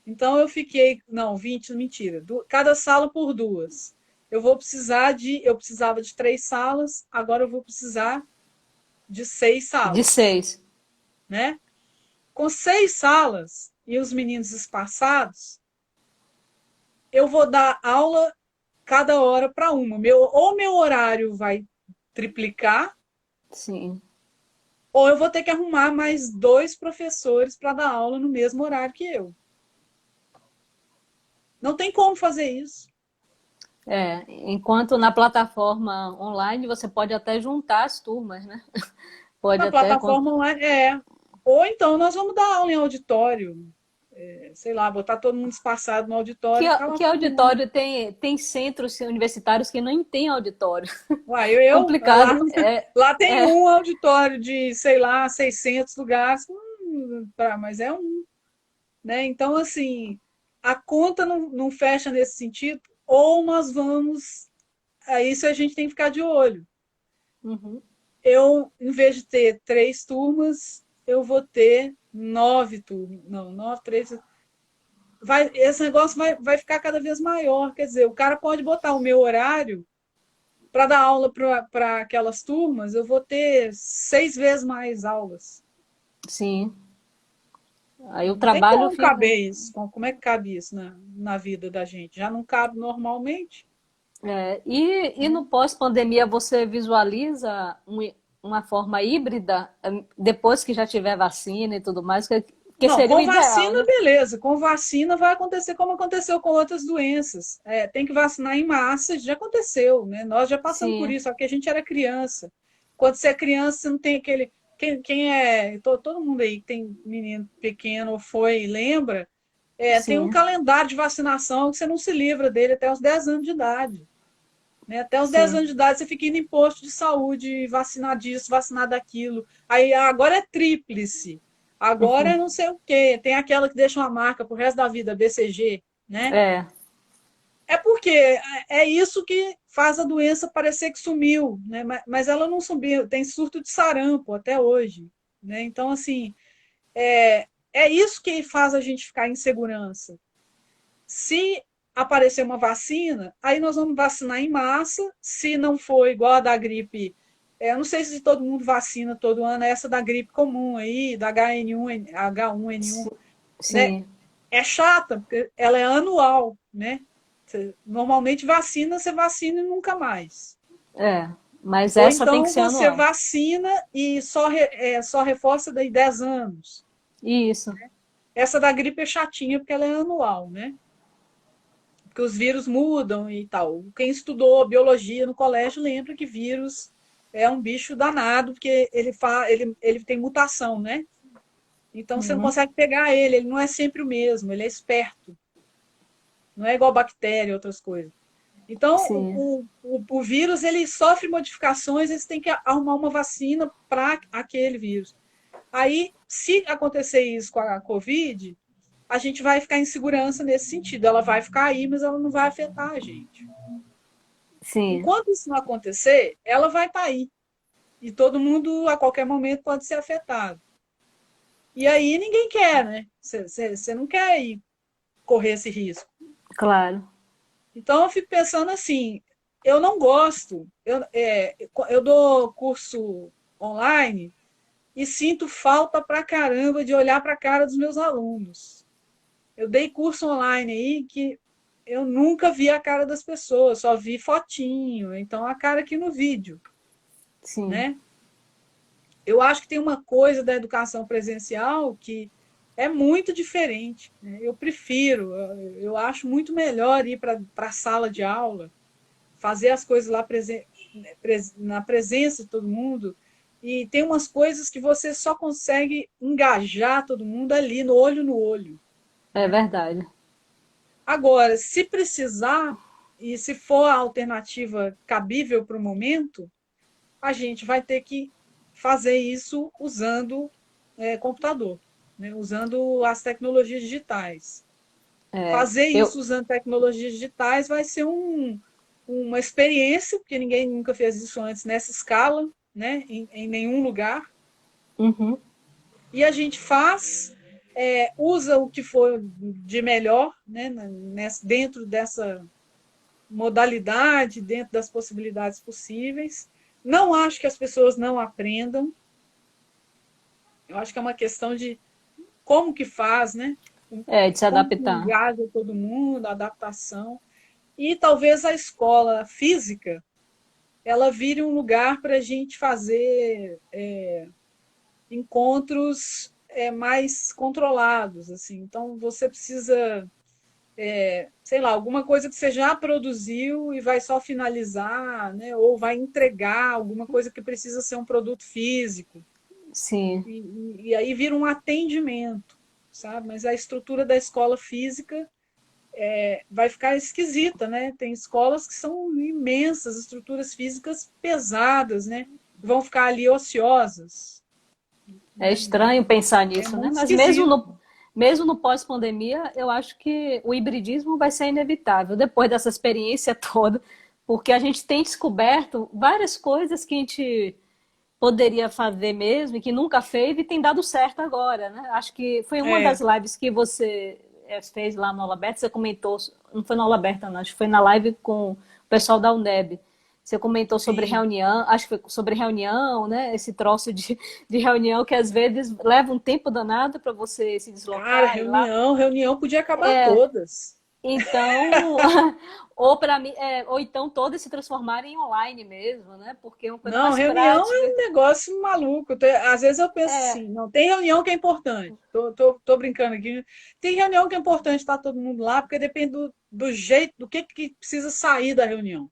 Então eu fiquei, não, 20, mentira, cada sala por 2. Eu precisava de 3 salas, agora eu vou precisar de seis De salas, 6. né? Com 6 salas e os meninos espaçados, eu vou dar aula cada hora para uma. Ou meu horário vai triplicar, Sim. ou eu vou ter que arrumar mais 2 professores para dar aula no mesmo horário que eu. Não tem como fazer isso. Enquanto na plataforma online você pode até juntar as turmas, né? Pode Na até. plataforma online, Ou então nós vamos dar aula em auditório, sei lá, botar todo mundo espaçado no auditório e ficar lá Que falando. auditório tem centros universitários que não tem auditório? Uai, Complicado. lá tem É, um auditório de, sei lá, 600 lugares, mas é um, né? Então, assim, a conta não fecha nesse sentido, ou nós vamos. Isso a gente tem que ficar de olho. uhum. Eu, em vez de ter 3 turmas, eu vou ter 9 turmas. Não, 9, 3. Esse negócio vai ficar cada vez maior. Quer dizer, o cara pode botar o meu horário para dar aula para aquelas turmas, eu vou ter 6 vezes mais aulas. Sim. Aí o Não tem trabalho como fica. caber isso. Como é que cabe isso na vida da gente? Já não cabe normalmente, E né? no pós-pandemia você visualiza uma forma híbrida, depois que já tiver vacina e tudo mais, que Não, seria o com ideal, vacina, né? beleza. Com vacina vai acontecer como aconteceu com outras doenças. Tem que vacinar em massa, já aconteceu, né? Nós já passamos por Sim, isso, só que a gente era criança. Quando você é criança, você não tem aquele. Quem é. Todo mundo aí que tem menino pequeno ou foi, lembra? Tem um sim, calendário de vacinação que você não se livra dele até os 10 anos de idade. Né? Até os 10 sim. anos de idade você fica indo em posto de saúde, vacinar disso, vacinar daquilo. Aí agora é tríplice. Agora é não sei o quê. Tem aquela que deixa uma marca pro resto da vida, BCG, né? É, É porque é isso que faz a doença parecer que sumiu, né? Mas ela não sumiu. Tem surto de sarampo até hoje, né? Então, assim, é isso que faz a gente ficar em segurança. Se aparecer uma vacina, aí nós vamos vacinar em massa. Se não for igual a da gripe, eu não sei se todo mundo vacina todo ano, essa da gripe comum aí, da H1N1, né? sim. É chata, porque ela é anual, né? Normalmente você vacina e nunca mais. É, mas Ou essa tem que então ser você anual. vacina e só reforça daí 10 anos. Isso. Essa da gripe é chatinha porque ela é anual, né? Porque os vírus mudam e tal. Quem estudou biologia no colégio lembra que vírus é um bicho danado, porque ele tem mutação, né? Então você não Uhum. consegue pegar ele não é sempre o mesmo, ele é esperto. Não é igual bactéria e outras coisas. Então, Sim, o vírus ele sofre modificações, eles têm que arrumar uma vacina para aquele vírus. Aí, se acontecer isso com a Covid, a gente vai ficar em segurança nesse sentido. Ela vai ficar aí, mas ela não vai afetar a gente. sim. Enquanto isso não acontecer, ela vai estar aí. E todo mundo, a qualquer momento, pode ser afetado. E aí ninguém quer, né? Você não quer ir correr esse risco. Claro. Então eu fico pensando assim, eu não gosto, eu dou curso online e sinto falta pra caramba de olhar para a cara dos meus alunos. Eu dei curso online aí que eu nunca vi a cara das pessoas, só vi fotinho, então a cara aqui no vídeo, Sim. né? Eu acho que tem uma coisa da educação presencial que é muito diferente, né? Eu prefiro, eu acho muito melhor ir para a sala de aula, fazer as coisas lá na presença de todo mundo. E tem umas coisas que você só consegue engajar todo mundo ali, no olho no olho. É verdade. Agora, se precisar, e se for a alternativa cabível para o momento, a gente vai ter que fazer isso usando computador, né? Usando as tecnologias digitais. É, Fazer eu, isso usando tecnologias digitais vai ser uma experiência, porque ninguém nunca fez isso antes nessa escala, né? Em nenhum lugar. uhum, E a gente faz, usa o que for de melhor, né? Dentro dessa modalidade, dentro das possibilidades possíveis. Não acho que as pessoas não aprendam. Eu acho que é uma questão de como que faz, né? de se Como que adaptar. engaja todo mundo, a adaptação. E talvez a escola física ela vire um lugar para a gente fazer encontros mais controlados, assim. Então você precisa, sei lá, alguma coisa que você já produziu e vai só finalizar, né? Ou vai entregar alguma coisa que precisa ser um produto físico. Sim. E aí vira um atendimento, sabe? Mas a estrutura da escola física vai ficar esquisita, né? Tem escolas que são imensas, estruturas físicas pesadas, né? Vão ficar ali ociosas, É né? estranho pensar É nisso, né? muito Mas esquisito. mesmo no pós-pandemia, eu acho que o hibridismo vai ser inevitável, depois dessa experiência toda, porque a gente tem descoberto várias coisas que a gente poderia fazer mesmo e que nunca fez e tem dado certo agora, né? Acho que foi uma das É, lives que você fez lá no Aula Aberta, você comentou, não foi na Aula Aberta, não, acho que foi na live com o pessoal da UNEB. Você comentou sobre sim. reunião, acho que foi sobre reunião, né? Esse troço de reunião que às vezes leva um tempo danado para você se Cara, deslocar e ir lá. reunião podia acabar todas. Então, ou para mim, ou então todas se transformarem em online mesmo, né? Porque é uma coisa Não, mais reunião é prática. um negócio maluco. Às vezes eu penso assim, não, tem reunião que é importante. Tô brincando aqui. Tem reunião que é importante estar todo mundo lá, porque depende do jeito, do que precisa sair da reunião,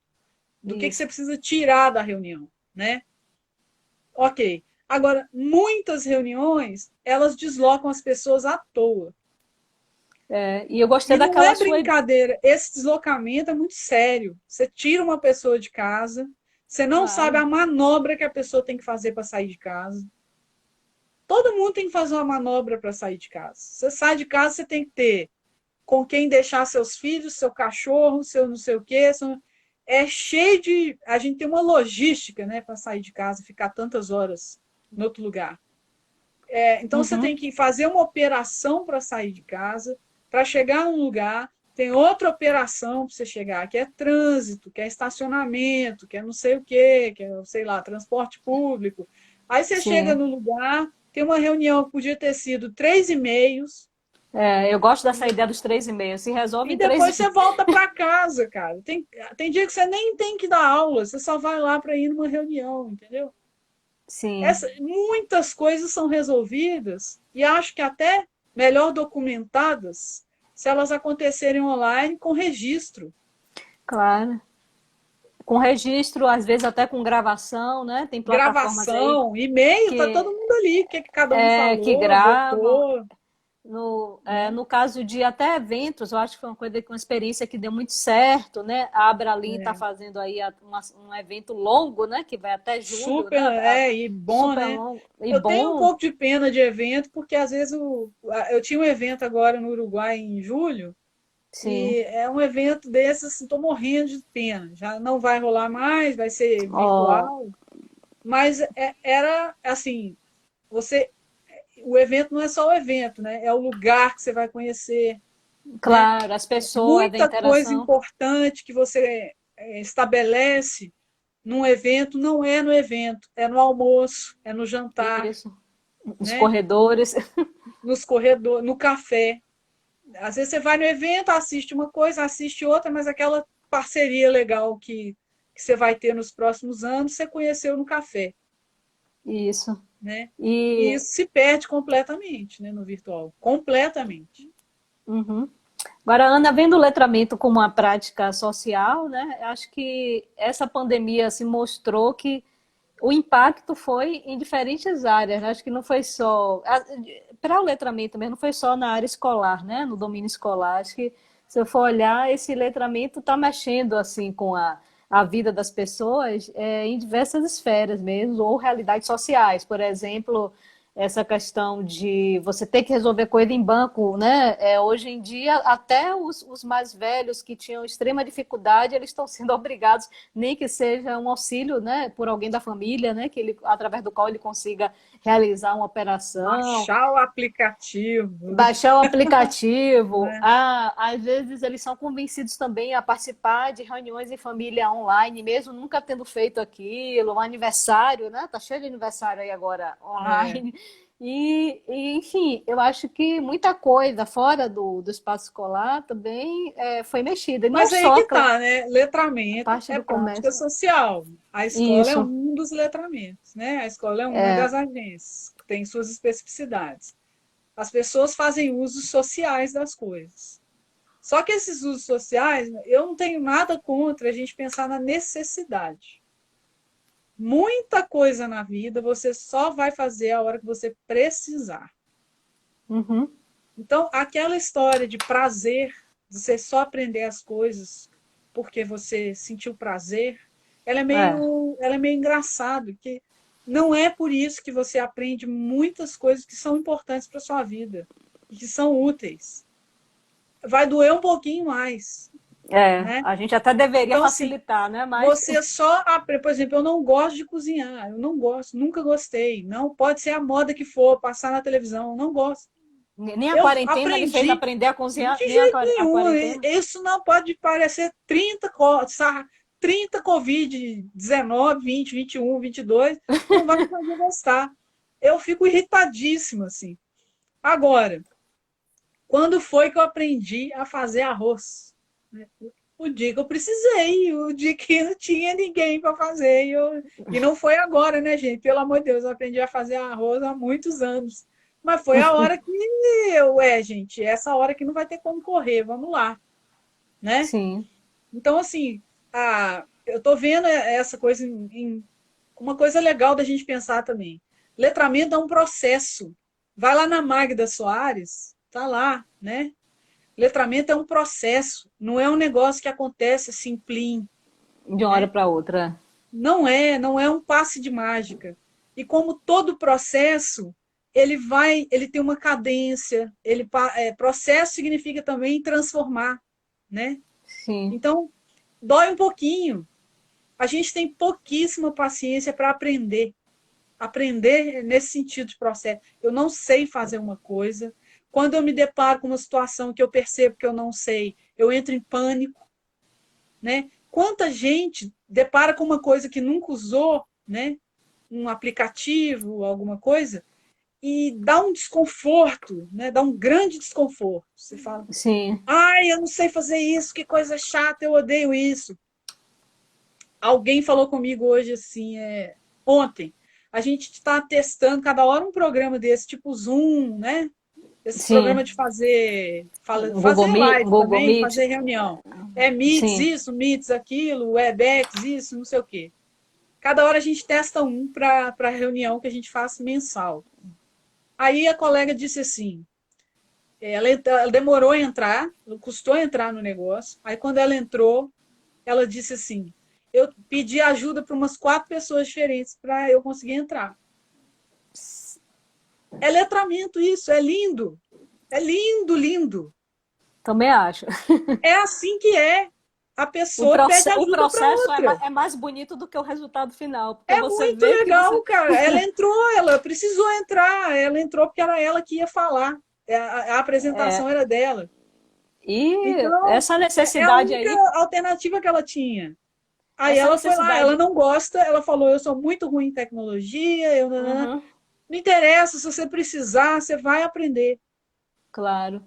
do que você Isso. precisa tirar da reunião, né? Ok. Agora, muitas reuniões, elas deslocam as pessoas à toa. E eu gostei E não daquela é sua. brincadeira, esse deslocamento é muito sério. Você tira uma pessoa de casa, você não sabe Claro, a manobra que a pessoa tem que fazer para sair de casa. Todo mundo tem que fazer uma manobra para sair de casa. Você sai de casa, você tem que ter com quem deixar seus filhos, seu cachorro, seu não sei o quê. É cheio de. A gente tem uma logística, né, para sair de casa, ficar tantas horas em outro lugar. Então você tem uhum, que fazer uma operação para sair de casa, para chegar num lugar, tem outra operação para você chegar, que é trânsito, que é estacionamento, que é não sei o quê, que é, sei lá, transporte público. Aí você chega sim. no lugar, tem uma reunião que podia ter sido 3 e-mails, Eu gosto dessa ideia dos 3,5. Se resolve e em três. depois você volta para casa, cara. Tem dia que você nem tem que dar aula, você só vai lá para ir numa reunião, entendeu? Sim, Muitas coisas são resolvidas e acho que até melhor documentadas se elas acontecerem online com registro. claro. Com registro, às vezes até com gravação, né? Tem plataformas aí Gravação, e-mail, tá todo que, mundo ali, o que cada um que falou, gravam. votou, né? No caso de até eventos, eu acho que foi uma experiência que deu muito certo, né? A Abralin está É, fazendo aí um evento longo, né? Que vai até julho, super, né? e bom, Super né? longo e Eu tenho um bom. pouco de pena de evento, porque às vezes eu tinha um evento agora no Uruguai em julho, Sim. e é um evento desses, assim, estou morrendo de pena. Já não vai rolar mais, vai ser Ó, virtual. Mas era assim, você, o evento não é só o evento, né? É o lugar que você vai conhecer, né? claro, as pessoas, a Muita coisa interação. importante que você estabelece num evento não é no evento, é no almoço, é no jantar, Isso. Os né? corredores. Nos corredores, no café. Às vezes você vai no evento, assiste uma coisa, assiste outra, mas aquela parceria legal que você vai ter nos próximos anos, você conheceu no café, Isso. né? E E isso se perde completamente, né, no virtual, completamente. uhum. Agora, Ana, vendo o letramento como uma prática social, né? Acho que essa pandemia se mostrou que o impacto foi em diferentes áreas, né? Acho que não foi só para o letramento mesmo, não foi só na área escolar, né? No domínio escolar. Acho que se eu for olhar, esse letramento está mexendo assim com a vida das pessoas em diversas esferas mesmo, ou realidades sociais. Por exemplo, essa questão de você ter que resolver coisa em banco, né? Hoje em dia, até os mais velhos que tinham extrema dificuldade, eles estão sendo obrigados, nem que seja um auxílio, né, por alguém da família, né, que ele, através do qual ele consiga realizar uma operação, Baixar o aplicativo, baixar o aplicativo. né? Às vezes eles são convencidos também a participar de reuniões em família online, mesmo nunca tendo feito aquilo, um aniversário, né? Tá cheio de aniversário aí agora É, online. Enfim, eu acho que muita coisa fora do espaço escolar também foi mexida. E não Mas aí só que tá, né? a Letramento parte é do prática comércio. social. A escola é Isso, um dos letramentos, né? A escola é uma é. das agências, que tem suas especificidades. As pessoas fazem usos sociais das coisas. Só que esses usos sociais, eu não tenho nada contra a gente pensar na necessidade. Muita coisa na vida você só vai fazer a hora que você precisar. Uhum, Então, aquela história de prazer, de você só aprender as coisas porque você sentiu prazer, é. ela é meio engraçado, que não é por isso que você aprende muitas coisas que são importantes para sua vida e que são úteis. Vai doer um pouquinho mais, né? A gente até deveria Então, assim, facilitar, né? Mas você só aprende, por exemplo, eu não gosto de cozinhar, eu não gosto, nunca gostei, não pode ser a moda que for, passar na televisão, eu não gosto. nem a Eu quarentena lhe fez aprendi aprender a cozinhar, de nem a, jeito a nenhum. quarentena. Isso não pode parecer 30 Covid-19, 20, 21, 22, não vai me fazer gostar. Eu fico irritadíssima, assim. Agora, quando foi que eu aprendi a fazer arroz? O dia que eu precisei, o dia que não tinha ninguém para fazer. E não foi agora, né, gente? Pelo amor de Deus, eu aprendi a fazer arroz há muitos anos. Mas foi a hora que gente, essa hora que não vai ter como correr, vamos lá, né? Sim, Então, assim, eu tô vendo essa coisa uma coisa legal da gente pensar também. Letramento é um processo. Vai lá na Magda Soares, tá lá, né? Letramento é um processo, não é um negócio que acontece assim, plim, de uma hora né? para outra. Não é um passe de mágica. E como todo processo, ele tem uma cadência, processo significa também transformar, né? Sim. Então, dói um pouquinho. A gente tem pouquíssima paciência para aprender. Aprender nesse sentido de processo. Eu não sei fazer uma coisa. Quando eu me deparo com uma situação que eu percebo que eu não sei, eu entro em pânico, né? Quanta gente depara com uma coisa que nunca usou, né? Um aplicativo, alguma coisa, e dá um desconforto, né? Dá um grande desconforto. Você fala, Sim. ai, eu não sei fazer isso, que coisa chata, eu odeio isso. Alguém falou comigo hoje assim, ontem, a gente está testando cada hora um programa desse, tipo Zoom, né? Esse programa Sim. de fazer Um live Google também, Meet. fazer reunião. É Meets Sim. isso, Meets aquilo, Webex isso, não sei o quê. Cada hora a gente testa um para a reunião que a gente faz mensal. Aí a colega disse assim, ela demorou a entrar, custou entrar no negócio. Aí quando ela entrou, ela disse assim, eu pedi ajuda para umas 4 pessoas diferentes para eu conseguir entrar. É letramento isso, é lindo. É lindo, lindo. Também acho. É assim que é. A pessoa pede O ajuda para processo outra. é mais bonito do que o resultado final, porque É você muito vê que legal, você. cara. Ela entrou, ela precisou entrar. Ela entrou porque era ela que ia falar. A apresentação É, era dela. e Então, essa é a necessidade única aí, alternativa que ela tinha. Aí essa ela foi lá, ela necessidade. não gosta, ela falou: eu sou muito ruim em tecnologia, Uhum, não interessa, se você precisar, você vai aprender, claro.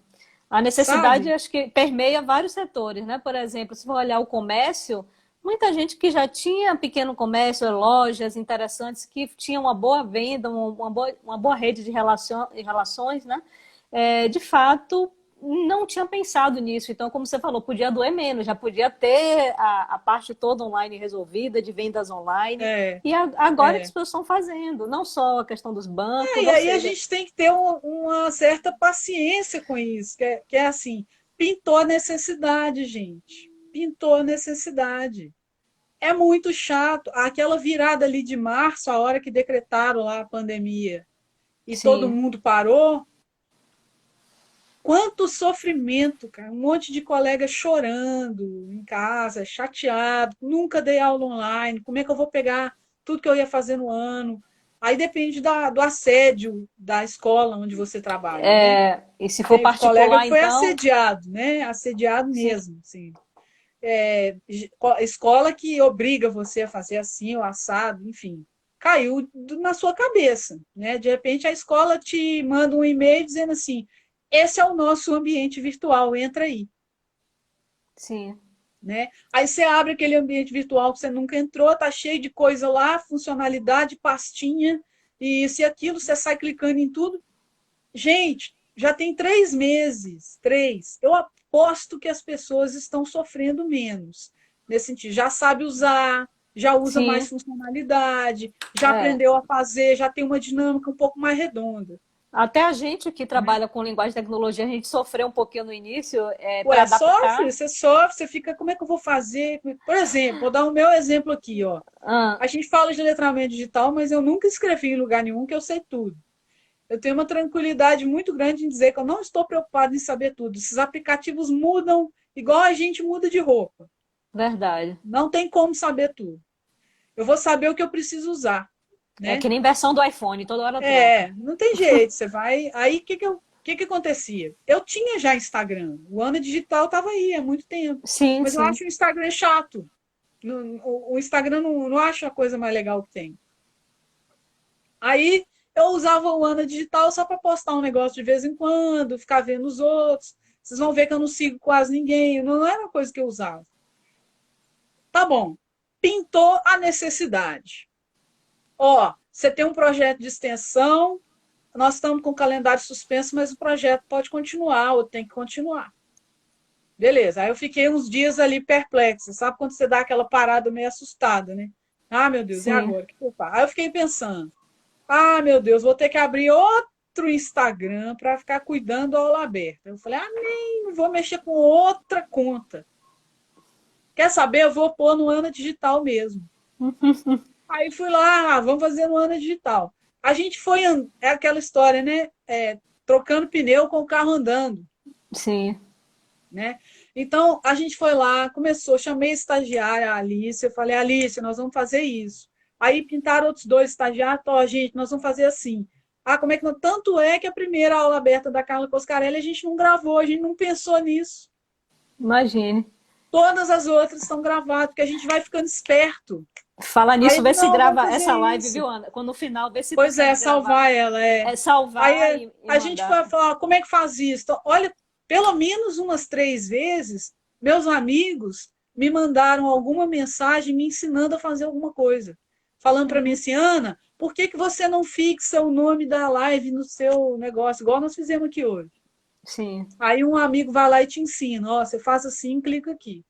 A necessidade sabe? acho que permeia vários setores, né? Por exemplo, se for olhar o comércio, muita gente que já tinha pequeno comércio, lojas interessantes, que tinham uma boa venda, uma boa rede de relações, né? De fato, não tinha pensado nisso. Então, como você falou, podia doer menos, já podia ter a parte toda online resolvida, de vendas online. É, E agora que as é. pessoas estão fazendo, não só a questão dos bancos, E ou aí a seja, gente tem que ter uma certa paciência com isso, que é assim, pintou a necessidade, gente. Pintou a necessidade. É muito chato. Aquela virada ali de março, a hora que decretaram lá a pandemia e todo sim, mundo parou, quanto sofrimento, cara. Um monte de colega chorando em casa, chateado. Nunca dei aula online. Como é que eu vou pegar tudo que eu ia fazer no ano? Aí depende do assédio da escola onde você trabalha, né? e se for Teve colega particular, que foi então, assediado, né? Assediado sim, mesmo, assim. Escola que obriga você a fazer assim, o assado, enfim. caiu na sua cabeça, né? De repente a escola te manda um e-mail dizendo assim, esse é o nosso ambiente virtual, entra aí. Sim. Né? Aí você abre aquele ambiente virtual que você nunca entrou, tá cheio de coisa lá, funcionalidade, pastinha, e isso e aquilo, você sai clicando em tudo. Gente, já tem 3 meses, 3. Eu aposto que as pessoas estão sofrendo menos. Nesse sentido, já sabe usar, já usa mais Sim. funcionalidade, já É. aprendeu a fazer, já tem uma dinâmica um pouco mais redonda. Até a gente que Né? trabalha com linguagem e tecnologia, a gente sofreu um pouquinho no início para Ué, adaptar. sofre, você fica, como é que eu vou fazer? Por exemplo, vou dar o meu exemplo aqui, ó. Ah, A gente fala de letramento digital, mas eu nunca escrevi em lugar nenhum que eu sei tudo. Eu tenho uma tranquilidade muito grande em dizer que eu não estou preocupado em saber tudo. Esses aplicativos mudam igual a gente muda de roupa. verdade. Não tem como saber tudo. Eu vou saber o que eu preciso usar, É né? que nem versão do iPhone, toda hora troca. Não tem jeito. Você vai. Aí o que acontecia? Eu tinha já Instagram. O Ana Digital estava aí há muito tempo. Sim, Mas eu sim. acho o Instagram chato. O Instagram não acho a coisa mais legal que tem. Aí eu usava o Ana Digital só para postar um negócio de vez em quando, ficar vendo os outros. Vocês vão ver que eu não sigo quase ninguém. Não era uma coisa que eu usava. Tá bom. Pintou a necessidade. Ó, você tem um projeto de extensão, nós estamos com o calendário suspenso, mas o projeto pode continuar, ou tem que continuar. Beleza. Aí eu fiquei uns dias ali perplexa. Sabe quando você dá aquela parada meio assustada, né? Ah, meu Deus, e Sim. agora? O que eu faço? Aí eu fiquei pensando. Ah, meu Deus, vou ter que abrir outro Instagram para ficar cuidando da aula aberta. Eu falei, nem, não vou mexer com outra conta. Quer saber? Eu vou pôr no Ana Digital mesmo. Aí fui lá, vamos fazer no Ana Digital. A gente foi, é aquela história, né? Trocando pneu com o carro andando, Sim. né? Então, a gente foi lá, começou, chamei a estagiária, a Alice, eu falei, Alice, nós vamos fazer isso. Aí pintaram outros 2 estagiários, ó, gente, nós vamos fazer assim. Ah, como é que não? Tanto é que a primeira aula aberta da Carla Coscarelli a gente não gravou, a gente não pensou nisso. Imagine. Todas as outras estão gravadas, porque a gente vai ficando esperto. Falar Aí, nisso, vê se não, vamos grava fazer essa live, isso. viu, Ana? Quando no final, vê se Pois é, consegue gravar. salvar ela, é. É salvar Aí e a gente mandar. foi falar, como é que faz isso? Então, olha, pelo menos umas 3 vezes, meus amigos me mandaram alguma mensagem me ensinando a fazer alguma coisa. Falando para mim Uhum. assim, Ana, por que você não fixa o nome da live no seu negócio, igual nós fizemos aqui hoje? Sim. Aí um amigo vai lá e te ensina, ó, você faz assim, clica aqui.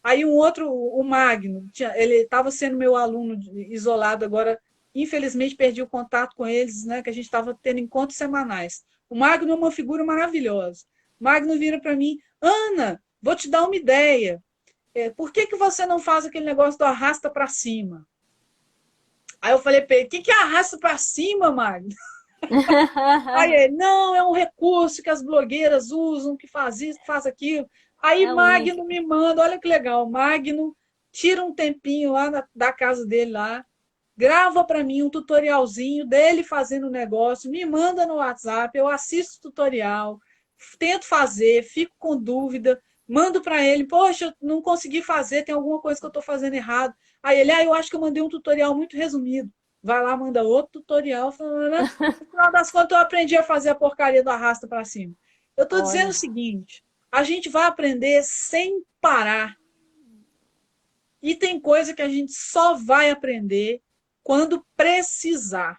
Aí um outro, o Magno, ele estava sendo meu aluno isolado agora, infelizmente perdi o contato com eles, né, que a gente estava tendo encontros semanais. O Magno é uma figura maravilhosa. O Magno vira para mim, Ana, vou te dar uma ideia. Por que você não faz aquele negócio do arrasta para cima? Aí eu falei para ele, o que é arrasta para cima, Magno? Aí ele, não, é um recurso que as blogueiras usam, que faz isso, que faz aquilo. Aí É um link. Magno me manda, olha que legal, Magno tira um tempinho lá da casa dele lá, grava para mim um tutorialzinho dele fazendo o negócio, me manda no WhatsApp, eu assisto o tutorial, tento fazer, fico com dúvida, mando para ele, poxa, eu não consegui fazer, tem alguma coisa que eu estou fazendo errado. Aí ele, eu acho que eu mandei um tutorial muito resumido. Vai lá, manda outro tutorial, falando, no final das contas, eu aprendi a fazer a porcaria do arrasta para cima. Eu estou dizendo o Olha, seguinte: a gente vai aprender sem parar. E tem coisa que a gente só vai aprender quando precisar.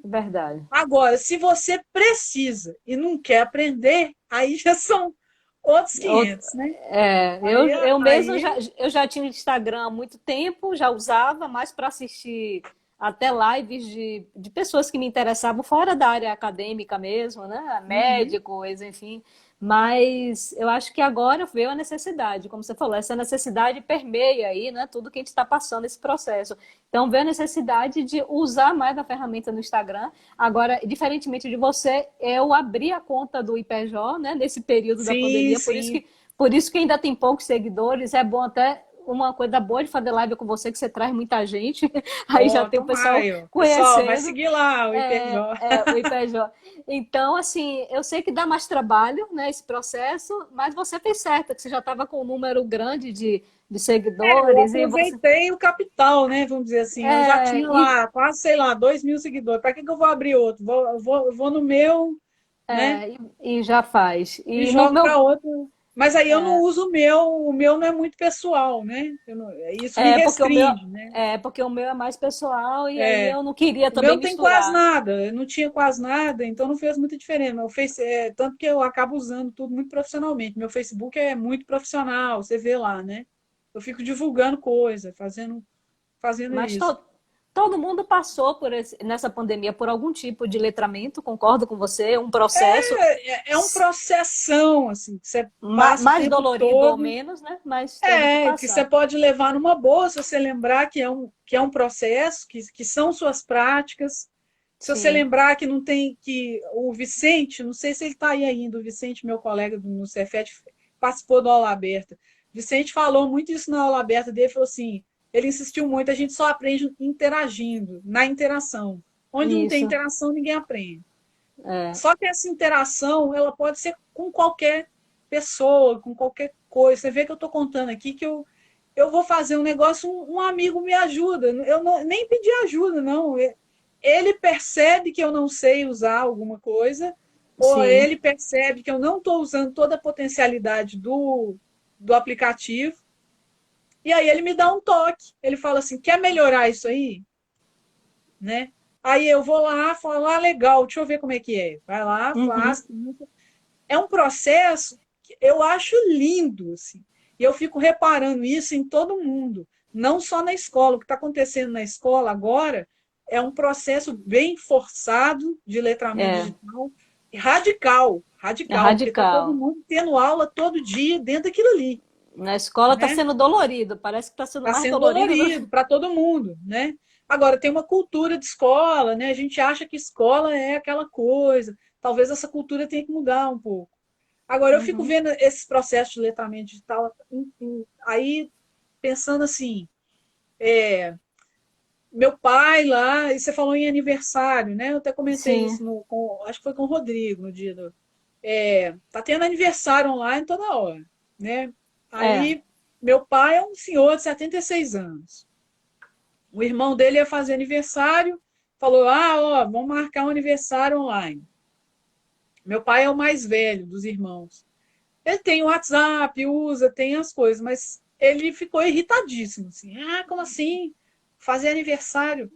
verdade. Agora, se você precisa e não quer aprender, aí já são outros Out- 500, né? eu mesmo Aí eu já tinha Instagram há muito tempo, já usava mais para assistir até lives de pessoas que me interessavam fora da área acadêmica mesmo, né? uhum, Médicos, enfim. Mas eu acho que agora veio a necessidade, como você falou, essa necessidade permeia aí, né? Tudo que a gente está passando esse processo. Então veio a necessidade de usar mais a ferramenta no Instagram. Agora, diferentemente de você, eu abri a conta do IPJ, né? Nesse período da sim, pandemia, sim. por isso que ainda tem poucos seguidores. É bom até uma coisa boa de fazer live com você, que você traz muita gente. Aí já Ó, tem o pessoal tomara, ó. Pessoal, vai conhecendo seguir lá o IPJ. o IPJ. Então, assim, eu sei que dá mais trabalho, né, esse processo, mas você fez certo, que você já estava com um número grande de Eu seguidores e você. aproveitei o capital, né? Vamos dizer assim. Eu já É, tinha lá quase, sei lá, 2.000 seguidores. Para que eu vou abrir outro? Eu vou no meu, né? e já faz. E E no jogo para meu. outro. Mas aí eu não uso o meu não é muito pessoal, né? Isso me É porque o meu. restringe, né? É porque o meu é mais pessoal e aí É, eu não queria o meu também não tem quase misturar. nada, eu não tinha quase nada, então não fez muita diferença. Tanto que eu acabo usando tudo muito profissionalmente. Meu Facebook é muito profissional, você vê lá, né? Eu fico divulgando coisa, fazendo Mas isso. todo mundo passou nessa pandemia por algum tipo de letramento, concordo com você, um processo É um processão, assim, que você passa o mais tempo dolorido ou todo. menos, né? Mas teve que Que você passar. pode levar numa boa, se você lembrar que é um processo, que são suas práticas. Se você Sim, lembrar que não tem que o Vicente, não sei se ele está aí ainda, o Vicente, meu colega no Cefet, participou da aula aberta. Vicente falou muito isso na aula aberta dele, falou assim, ele insistiu muito, a gente só aprende interagindo, na interação. Onde não tem isso. interação, ninguém aprende. É, Só que essa interação, ela pode ser com qualquer pessoa, com qualquer coisa. Você vê que eu estou contando aqui que eu vou fazer um negócio, um amigo me ajuda. Eu nem pedi ajuda, não. Ele percebe que eu não sei usar alguma coisa, ou sim, ele percebe que eu não estou usando toda a potencialidade do aplicativo, e aí ele me dá um toque. Ele fala assim: quer melhorar isso aí? Né? Aí eu vou lá, falo: ah, legal, deixa eu ver como é que é. Vai lá, uhum, faz. É um processo que eu acho lindo, assim. E eu fico reparando isso em todo mundo, não só na escola. O que está acontecendo na escola agora é um processo bem forçado de letramento é, digital, radical, é radical, porque está todo radical. mundo tendo aula todo dia dentro daquilo ali, Na escola está né? sendo dolorido, parece que está sendo Está mais sendo dolorido do dolorido para todo mundo, né? Agora, tem uma cultura de escola, né? A gente acha que escola é aquela coisa. Talvez essa cultura tenha que mudar um pouco. Agora, eu fico Uhum, vendo esses processos de letramento digital, aí pensando assim, meu pai lá, e você falou em aniversário, né? Eu até comentei sim, isso, acho que foi com o Rodrigo no dia tá tendo aniversário online toda hora, né? é. Aí, meu pai é um senhor de 76 anos. O irmão dele ia fazer aniversário, falou, ó, vamos marcar um aniversário online. Meu pai é o mais velho dos irmãos. Ele tem o WhatsApp, usa, tem as coisas, mas ele ficou irritadíssimo, assim. Ah, como assim? Fazer aniversário?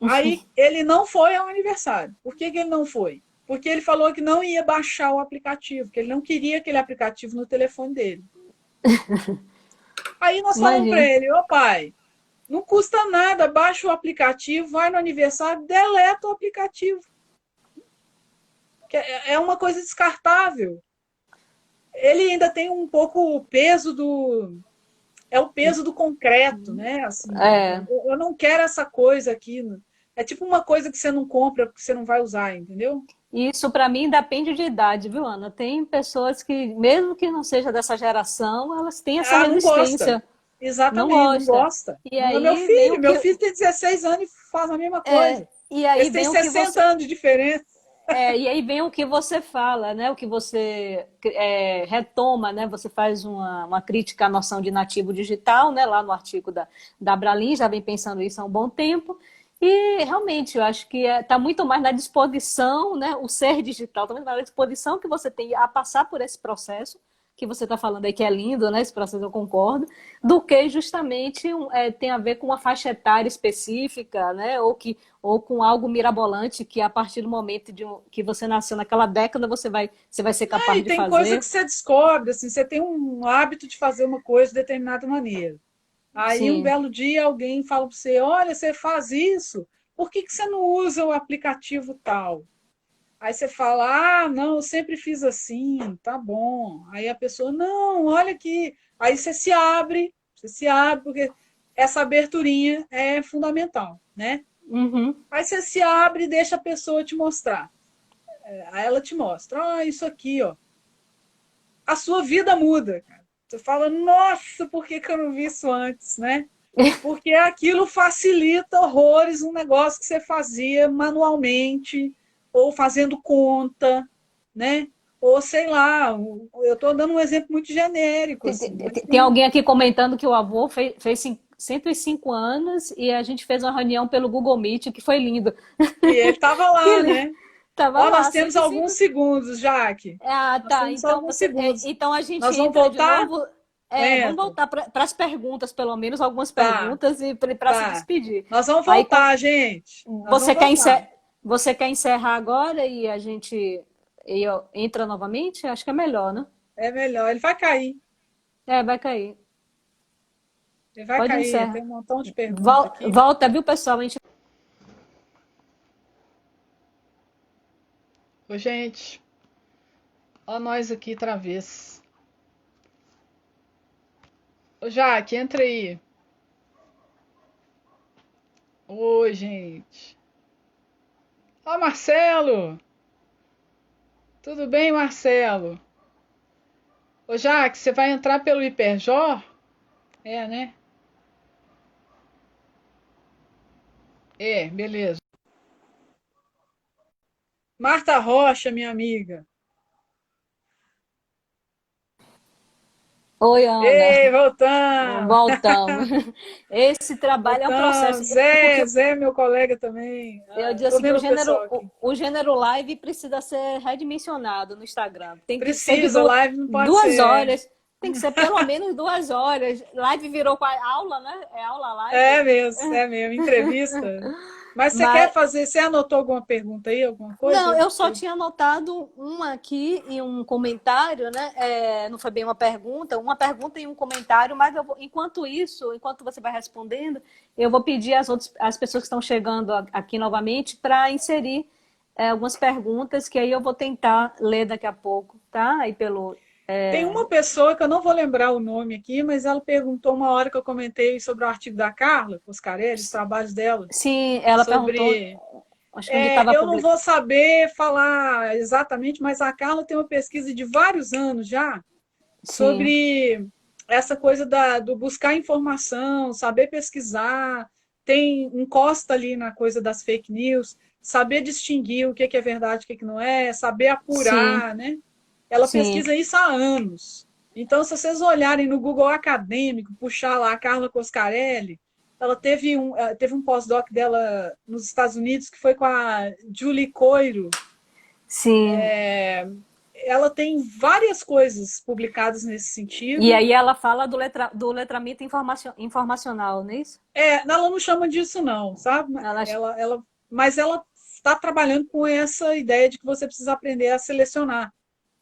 Aí ele não foi ao aniversário. Por que ele não foi? Porque ele falou que não ia baixar o aplicativo, que ele não queria aquele aplicativo no telefone dele. Aí nós falamos para Imagina. ele, ô pai, não custa nada, baixa o aplicativo, vai no aniversário, deleta o aplicativo. Que é uma coisa descartável. Ele ainda tem um pouco o peso o peso do concreto, né? Assim, É, eu não quero essa coisa aqui. É tipo uma coisa que você não compra porque você não vai usar, entendeu? isso para mim depende de idade, viu, Ana? Tem pessoas que, mesmo que não seja dessa geração, elas têm essa Ah, não gosta. resistência, não Exatamente, não gosta. gosta. E Não é meu aí vem o filho. Meu que filho tem 16 anos e faz a mesma coisa. e aí Eles têm vem o que 60 você anos de diferença. e aí vem o que você fala, né? O que você retoma, né? Você faz uma crítica à noção de nativo digital, né? Lá no artigo da Abralin, já vem pensando isso há um bom tempo. E realmente, eu acho que está muito mais na disposição, né? O ser digital está muito mais na disposição que você tem a passar por esse processo, que você está falando aí que é lindo, né? Esse processo eu concordo, do que justamente tem a ver com uma faixa etária específica, né? Ou com algo mirabolante que a partir do momento que você nasceu naquela década você vai ser capaz E de tem coisa que fazer. você descobre, assim, você tem um hábito de fazer uma coisa de determinada maneira. Aí um Sim, belo dia alguém fala para você, olha, você faz isso, por que você não usa o aplicativo tal? Aí você fala, ah, não, eu sempre fiz assim, tá bom. Aí a pessoa, não, olha aqui. Aí você se abre, porque essa aberturinha é fundamental, né? uhum. Aí você se abre e deixa a pessoa te mostrar. Aí ela te mostra, isso aqui, ó. A sua vida muda, cara. Você fala, nossa, por que eu não vi isso antes, né? Porque aquilo facilita horrores um negócio que você fazia manualmente ou fazendo conta, né? ou sei lá, eu estou dando um exemplo muito genérico, assim, mas Tem tem, alguém aqui comentando que o avô fez 105 anos e a gente fez uma reunião pelo Google Meet, que foi lindo. e ele estava Que lá, lindo. né? Tava Ó, nós lá, temos 105. alguns segundos, Jaque. Ah, Nós tá. temos Então, alguns segundos. então a gente Nós vamos entra de voltar? novo. Vamos Entra. voltar para as perguntas, pelo menos algumas Tá, perguntas, e para se tá. despedir. Nós vamos Aí, voltar, gente. Nós vamos você quer, voltar. você quer encerrar agora e a gente entra novamente? Acho que é melhor, né? É melhor. Ele vai cair. É, vai cair. Ele vai Pode cair. encerrar. Tem um montão de perguntas aqui. Volta, viu, pessoal? A gente... Ô, gente, ó nós aqui outra vez. Ô, Jaque, entra aí. Oi, gente. Ó, Marcelo. Tudo bem, Marcelo? Ô, Jaque, você vai entrar pelo Hiperjor? É, né? É, beleza. Marta Rocha, minha amiga. Oi, Ana. Ei, voltamos. Voltamos. Esse trabalho é um processo. Voltamos. Porque Zé, meu colega também. eu Ah, disse tô assim que vendo o pessoal aqui. o gênero live precisa ser redimensionado no Instagram. Tem que ser de Precisa, live não pode duas ser. horas. Tem que ser pelo menos 2 horas. Live virou aula, né? É aula É live. mesmo, é mesmo. Entrevista. Mas você quer Mas fazer? Você anotou alguma pergunta aí, alguma não, coisa? eu só tinha anotado uma aqui e um comentário, né? Não foi bem uma pergunta e um comentário, mas enquanto isso, enquanto você vai respondendo, eu vou pedir às pessoas que estão chegando aqui novamente para inserir algumas perguntas que aí eu vou tentar ler daqui a pouco, tá? Aí pelo. Tem uma pessoa que eu não vou lembrar o nome aqui, mas ela perguntou uma hora que eu comentei sobre o artigo da Carla Coscarelli, os trabalhos dela, Sim, ela perguntou, sobre. acho que onde estava Eu não publicado. vou saber falar exatamente, mas a Carla tem uma pesquisa de vários anos já Sim, sobre essa coisa do buscar informação, saber pesquisar, tem encosta ali na coisa das fake news, saber distinguir o que é verdade, o que não é, saber sim, apurar, né? Ela sim. pesquisa isso há anos. Então, se vocês olharem no Google Acadêmico, puxar lá a Carla Coscarelli, ela teve um pós-doc dela nos Estados Unidos que foi com a Julie Coiro. Sim. Ela tem várias coisas publicadas nesse E sentido. aí ela fala do letramento informacional, não é isso? Ela não chama disso não, sabe? Ela, Mas ela está trabalhando com essa ideia de que você precisa aprender a selecionar,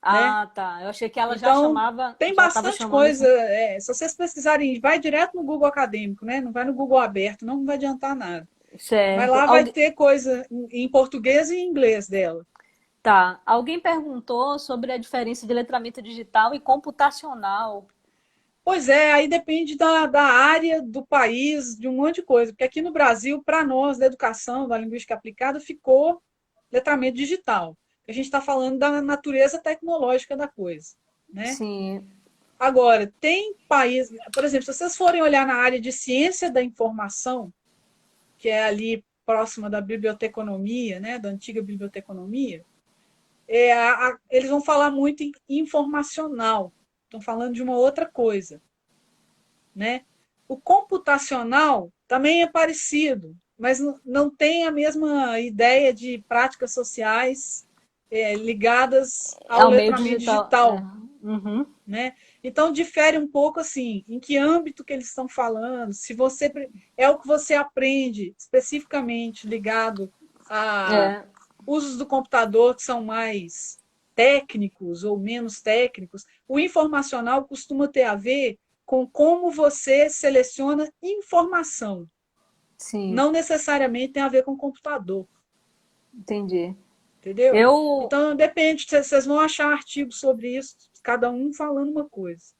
né? tá. Eu achei que ela já Então, chamava, tem já estava bastante chamando coisa. assim. Se vocês pesquisarem, vai direto no Google Acadêmico, né? Não vai no Google aberto, não vai adiantar nada. Mas Certo. lá vai ter coisa em português e em inglês dela. Tá. Alguém perguntou sobre a diferença de letramento digital e computacional. Pois é, aí depende da área, do país, de um monte de coisa. Porque aqui no Brasil, para nós, da educação, da linguística aplicada, ficou letramento digital. A gente está falando da natureza tecnológica da coisa, né? Sim, Agora, tem países, por exemplo, se vocês forem olhar na área de ciência da informação, que é ali próxima da biblioteconomia, né, da antiga biblioteconomia, eles vão falar muito em informacional. Estão falando de uma outra coisa, né? O computacional também é parecido, mas não tem a mesma ideia de práticas sociais ligadas é ao o meio letramento digital. digital, Uhum. né? Então difere um pouco assim, em que âmbito que eles estão falando, se você é o que você aprende especificamente ligado a É, usos do computador que são mais técnicos ou menos técnicos. O informacional costuma ter a ver com como você seleciona informação. sim, Não necessariamente tem a ver com computador, entendi. entendeu? Eu, Então depende, vocês vão achar artigos sobre isso, cada um falando uma coisa.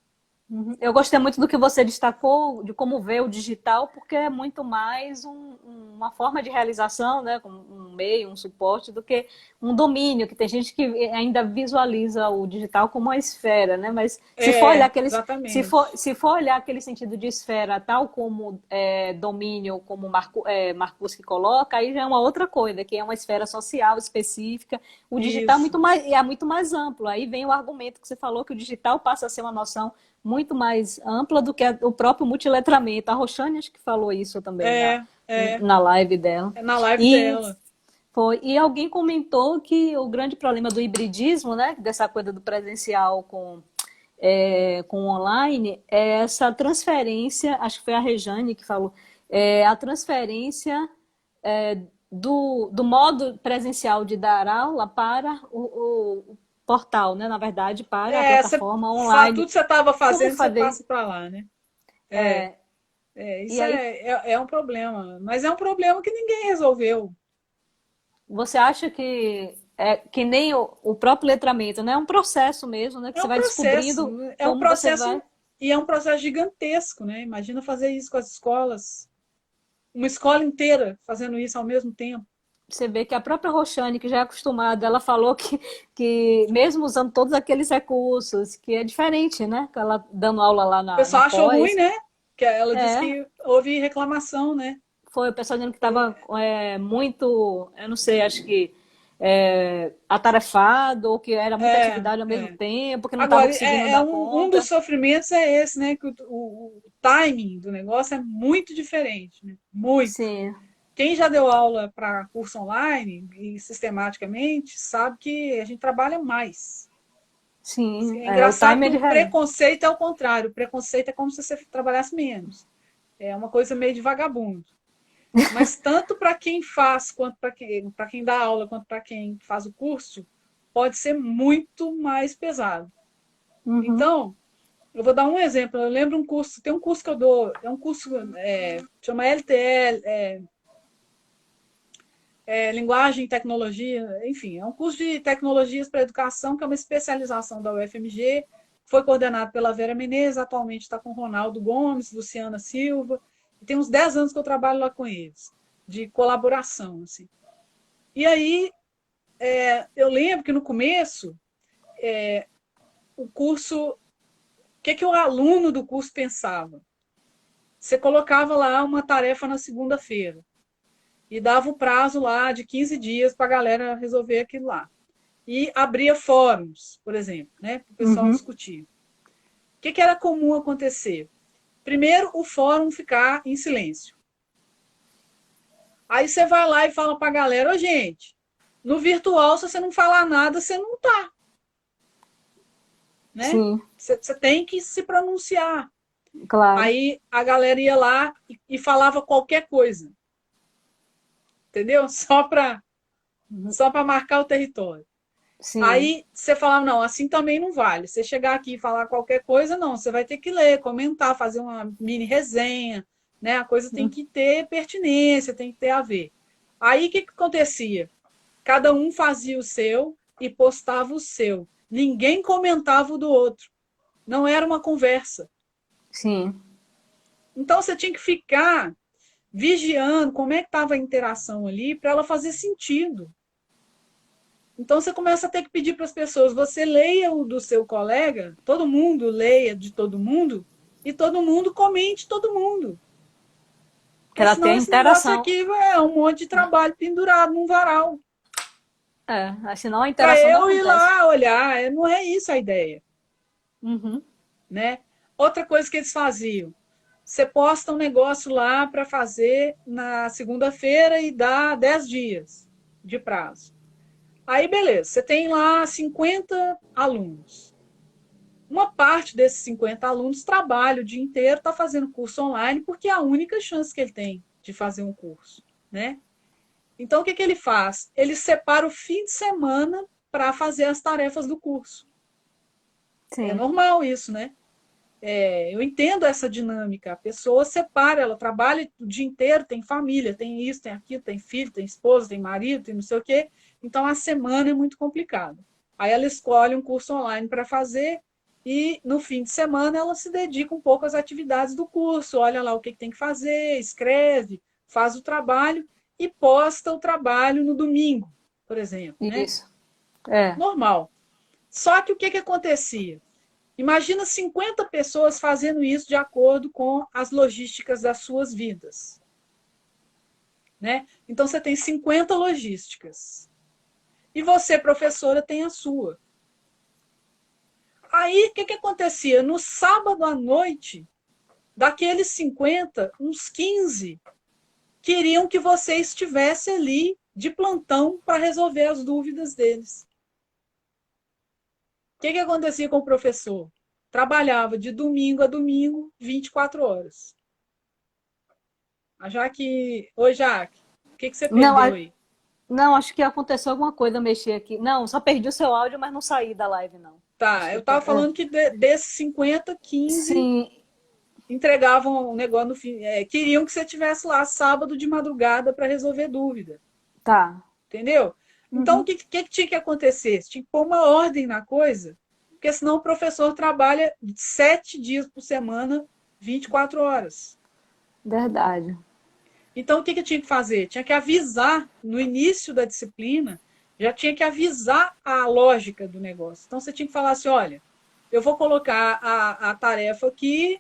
Uhum. Eu gostei muito do que você destacou, de como vê o digital, porque é muito mais uma forma de realização, né, com um meio, um suporte, do que um domínio, que tem gente que ainda visualiza o digital como uma esfera, né? Mas se for olhar Exatamente. se for olhar aquele sentido de esfera, tal como domínio, como Marcuse coloca, aí já é uma outra coisa, que é uma esfera social específica. O digital Isso. é muito mais amplo. Aí vem o argumento que você falou, que o digital passa a ser uma noção muito mais ampla do que o próprio multiletramento. A Roxane acho que falou isso também É, é, na live dela. é na live E dela. e alguém comentou que o grande problema do hibridismo, né, dessa coisa do presencial com online, é essa transferência, acho que foi a Rejane que falou, a transferência do modo presencial de dar aula para o portal, né, na verdade, para a plataforma online. Tudo que você estava Como fazendo, você fazer? passa para lá, né? É, É, e isso aí, é um problema. Mas é um problema que ninguém resolveu. você acha que é que nem o próprio letramento, né? É um processo mesmo, né? Que É você um vai processo, descobrindo como você vai. e é um processo gigantesco, né? Imagina fazer isso com as escolas, uma escola inteira fazendo isso ao mesmo tempo. Você vê que a própria Roxane, que já é acostumada, ela falou que mesmo usando todos aqueles recursos, que é diferente, né? Que ela dando aula lá O na pessoal achou ruim, pós. né? Que ela disse É, que houve reclamação, né? foi o pessoal dizendo que estava muito, eu não sei, acho que atarefado, ou que era muita É, atividade ao mesmo é. tempo, que não estava Agora, conseguindo é dar um dos conta. sofrimentos é esse, né? Que o timing do negócio é muito diferente, né? Muito. Sim, Quem já deu aula para curso online e sistematicamente sabe que a gente trabalha mais. sim. É É, o engraçado que timer o preconceito é o contrário. O preconceito é como se você trabalhasse menos. É uma coisa meio de vagabundo. Mas tanto para quem faz, quanto para quem dá aula, quanto para quem faz o curso, pode ser muito mais pesado. Uhum, Então, eu vou dar um exemplo. Eu lembro um curso, tem um curso que eu dou, é um curso chama LTL, Linguagem e Tecnologia, enfim, é um curso de tecnologias para educação, que é uma especialização da UFMG, foi coordenado pela Vera Menezes, atualmente está com Ronaldo Gomes, Luciana Silva, e tem uns 10 anos que eu trabalho lá com eles, de colaboração. Assim. E aí, eu lembro que no começo, o curso, o que o aluno do curso pensava? Você colocava lá uma tarefa na segunda-feira e dava o prazo lá de 15 dias para a galera resolver aquilo lá. E abria fóruns, por exemplo, né, para o pessoal uhum. discutir. O que era comum acontecer? Primeiro, o fórum ficar em silêncio. Aí você vai lá e fala para a galera, ô gente, no virtual, se você não falar nada, você não tá, né? Sim, Você tem que se pronunciar. claro. Aí a galera ia lá e falava qualquer coisa, entendeu? Só para marcar o território. Sim. Aí você falava, não, assim também não vale. Você chegar aqui e falar qualquer coisa, não. Você vai ter que ler, comentar, fazer uma mini resenha, né? A coisa tem que ter pertinência, tem que ter a ver. Aí o que acontecia? Cada um fazia o seu e postava o seu. Ninguém comentava o do outro. Não era uma conversa. Sim. Então você tinha que ficar vigiando como é que estava a interação ali para ela fazer sentido. Então você começa a ter que pedir para as pessoas, você leia o do seu colega, todo mundo leia de todo mundo, e todo mundo comente todo mundo. Porque Para ter senão a esse negócio interação. aqui é um monte de trabalho pendurado num varal. Senão a Para interação não eu ir acontece. lá olhar, não é isso a ideia. Uhum. Né? Outra coisa que eles faziam, você posta um negócio lá para fazer na segunda-feira e dá 10 dias de prazo. Aí, beleza, você tem lá 50 alunos. Uma parte desses 50 alunos trabalha o dia inteiro, está fazendo curso online, porque é a única chance que ele tem de fazer um curso. Né? Então, o que ele faz? Ele separa o fim de semana para fazer as tarefas do curso. É Sim. normal isso, né? Eu entendo essa dinâmica. A pessoa separa, ela trabalha o dia inteiro, tem família, tem isso, tem aquilo, tem filho, tem esposa, tem marido, tem não sei o quê. Então, a semana é muito complicada. Aí ela escolhe um curso online para fazer e no fim de semana ela se dedica um pouco às atividades do curso, olha lá o que tem que fazer, escreve, faz o trabalho e posta o trabalho no domingo, por exemplo, né? Isso. É. Normal. Só que o que acontecia? Imagina 50 pessoas fazendo isso de acordo com as logísticas das suas vidas, né? Então você tem 50 logísticas. E você, professora, tem a sua. Aí, o que acontecia? No sábado à noite, daqueles 50, uns 15 queriam que você estivesse ali de plantão para resolver as dúvidas deles. O que acontecia com o professor? Trabalhava de domingo a domingo, 24 horas. A Jaque... Oi, Jaque, o que você Não, perdeu aí? não, acho que aconteceu alguma coisa, eu mexi aqui. Não, só perdi o seu áudio, mas não saí da live, não. Acho Tá, que eu estava falando que desses 50, 15 sim, entregavam um negócio no fim. Queriam que você estivesse lá sábado de madrugada para resolver dúvida. tá. Entendeu? Então, o Uhum. que tinha que acontecer? Você tinha que pôr uma ordem na coisa, porque senão o professor trabalha 7 dias por semana, 24 horas. Verdade. Então, o que tinha que fazer? Tinha que avisar no início da disciplina, já tinha que avisar a lógica do negócio. Então, você tinha que falar assim: olha, eu vou colocar a tarefa aqui,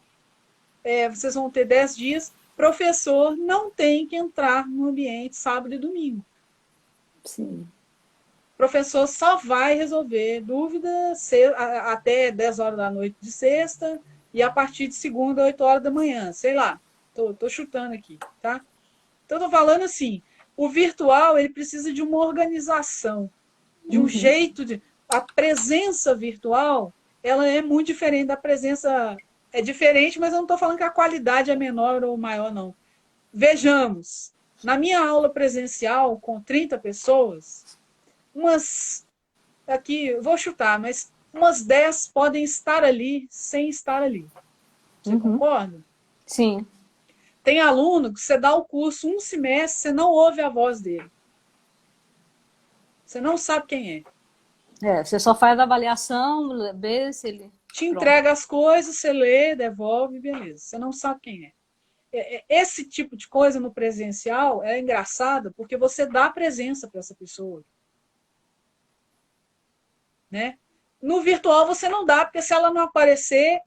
vocês vão ter 10 dias, professor não tem que entrar no ambiente sábado e domingo. Sim. O professor só vai resolver dúvidas até 10 horas da noite de sexta e a partir de segunda, 8 horas da manhã. Sei lá, tô chutando aqui, tá? Então, estou falando assim, o virtual ele precisa de uma organização, de um Uhum. jeito de... A presença virtual, ela é muito diferente da presença... É diferente, mas eu não estou falando que a qualidade é menor ou maior, não. Vejamos, na minha aula presencial, com 30 pessoas, umas... Aqui, vou chutar, mas umas 10 podem estar ali sem estar ali. Você Uhum. concorda? Sim. Tem aluno que você dá o curso um semestre, você não ouve a voz dele. Você não sabe quem é. É, você só faz a avaliação, vê se ele. Te Pronto. entrega as coisas, você lê, devolve, beleza. Você não sabe quem é. Esse tipo de coisa no presencial é engraçado porque você dá presença para essa pessoa, né? No virtual você não dá, porque se ela não aparecer,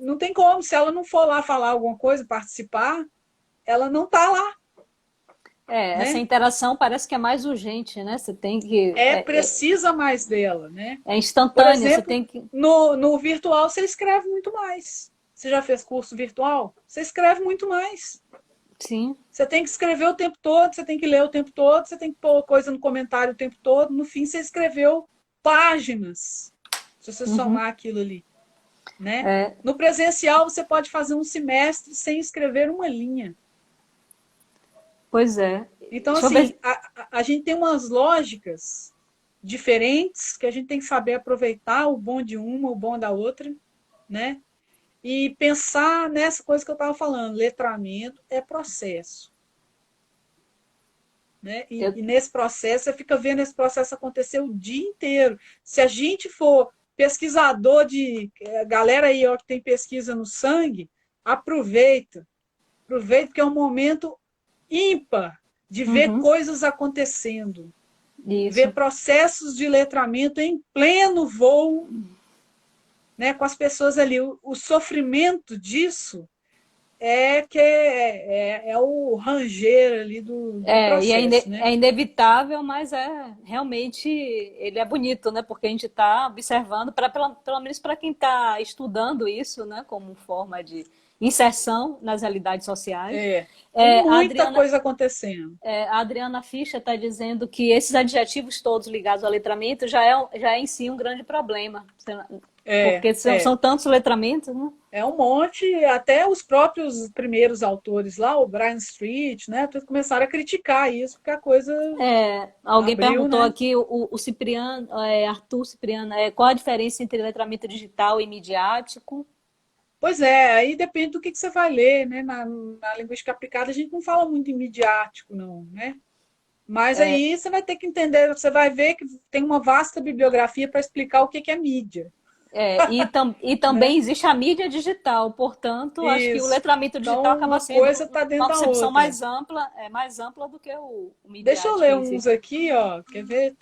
não tem como. Se ela não for lá falar alguma coisa, participar, ela não está lá, É, essa né? interação parece que é mais urgente, né? Você tem que. Precisa mais dela, né? É Por instantânea, você exemplo, tem que. no virtual você escreve muito mais. Você já fez curso virtual? Você escreve muito mais. Sim. Você tem que escrever o tempo todo, você tem que ler o tempo todo, você tem que pôr coisa no comentário o tempo todo. No fim, você escreveu páginas, se você Uhum. somar aquilo ali, né? É, No presencial, você pode fazer um semestre sem escrever uma linha. pois é. Então, Deixa eu assim, ver. a gente tem umas lógicas diferentes que a gente tem que saber aproveitar o bom de uma, o bom da outra, né? E pensar nessa coisa que eu estava falando, letramento é processo. Né? Eu, E nesse processo, você fica vendo esse processo acontecer o dia inteiro. Se a gente for pesquisador de galera aí ó, que tem pesquisa no sangue, aproveita. Aproveita porque é um momento ímpar de ver uhum, coisas acontecendo, ver isso. processos de letramento em pleno voo, né, com as pessoas ali. O sofrimento disso é o ranger ali do É, e processo, né? é inevitável, mas é realmente ele é bonito, né? Porque a gente está observando, pelo menos para quem está estudando isso, né? Como forma de inserção nas realidades sociais. Tem É, muita coisa acontecendo. A Adriana Fischer está dizendo que esses adjetivos todos ligados ao letramento já é em si um grande problema. É, Porque é. são tantos letramentos, né? É um monte, até os próprios primeiros autores lá, o Brian Street, né, todos começaram a criticar isso, porque a coisa É, alguém abriu, perguntou né? aqui, o Cipriano, Arthur Cipriano, qual a diferença entre letramento digital e midiático? Pois é, aí depende do que você vai ler, né? Na linguística aplicada a gente não fala muito em midiático, não, né? Mas aí você vai ter que entender, você vai ver que tem uma vasta bibliografia para explicar o que que é mídia, E né? também existe a mídia digital, portanto, acho que o Isso. letramento digital Então, acaba uma sendo coisa está dentro uma da concepção outra. mais ampla do que o Deixa eu midiático ler em si. uns aqui, ó. Quer ver?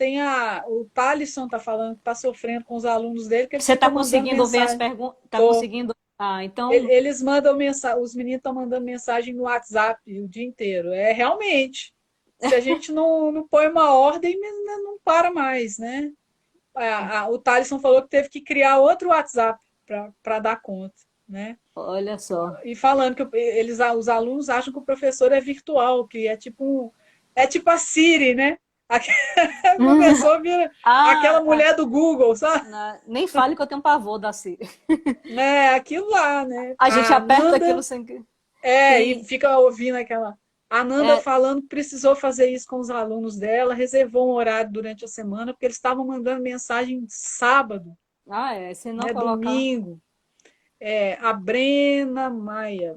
O Thalisson tá falando que está sofrendo com os alunos dele, que eles Você está ficam mandando conseguindo ver as mensagem. perguntas? Está Tô. conseguindo? Ah, então, Eles mandam mensagem, os meninos estão mandando mensagem no WhatsApp o dia inteiro. É realmente. Se a gente não põe uma ordem, não para mais, né? O Thaleson falou que teve que criar outro WhatsApp para dar conta, né? olha só. E falando que os alunos acham que o professor é virtual, que é tipo a Siri, né? O professor vira aquela Ah, mulher do Google, sabe? nem fale que eu tenho pavor da Siri. É aquilo lá, né? A gente A aperta aquilo Nanda sem que. e Tem. fica ouvindo aquela. A Nanda É, falando que precisou fazer isso com os alunos dela, reservou um horário durante a semana, porque eles estavam mandando mensagem sábado, se não né? colocar. Domingo. A Brena Maia.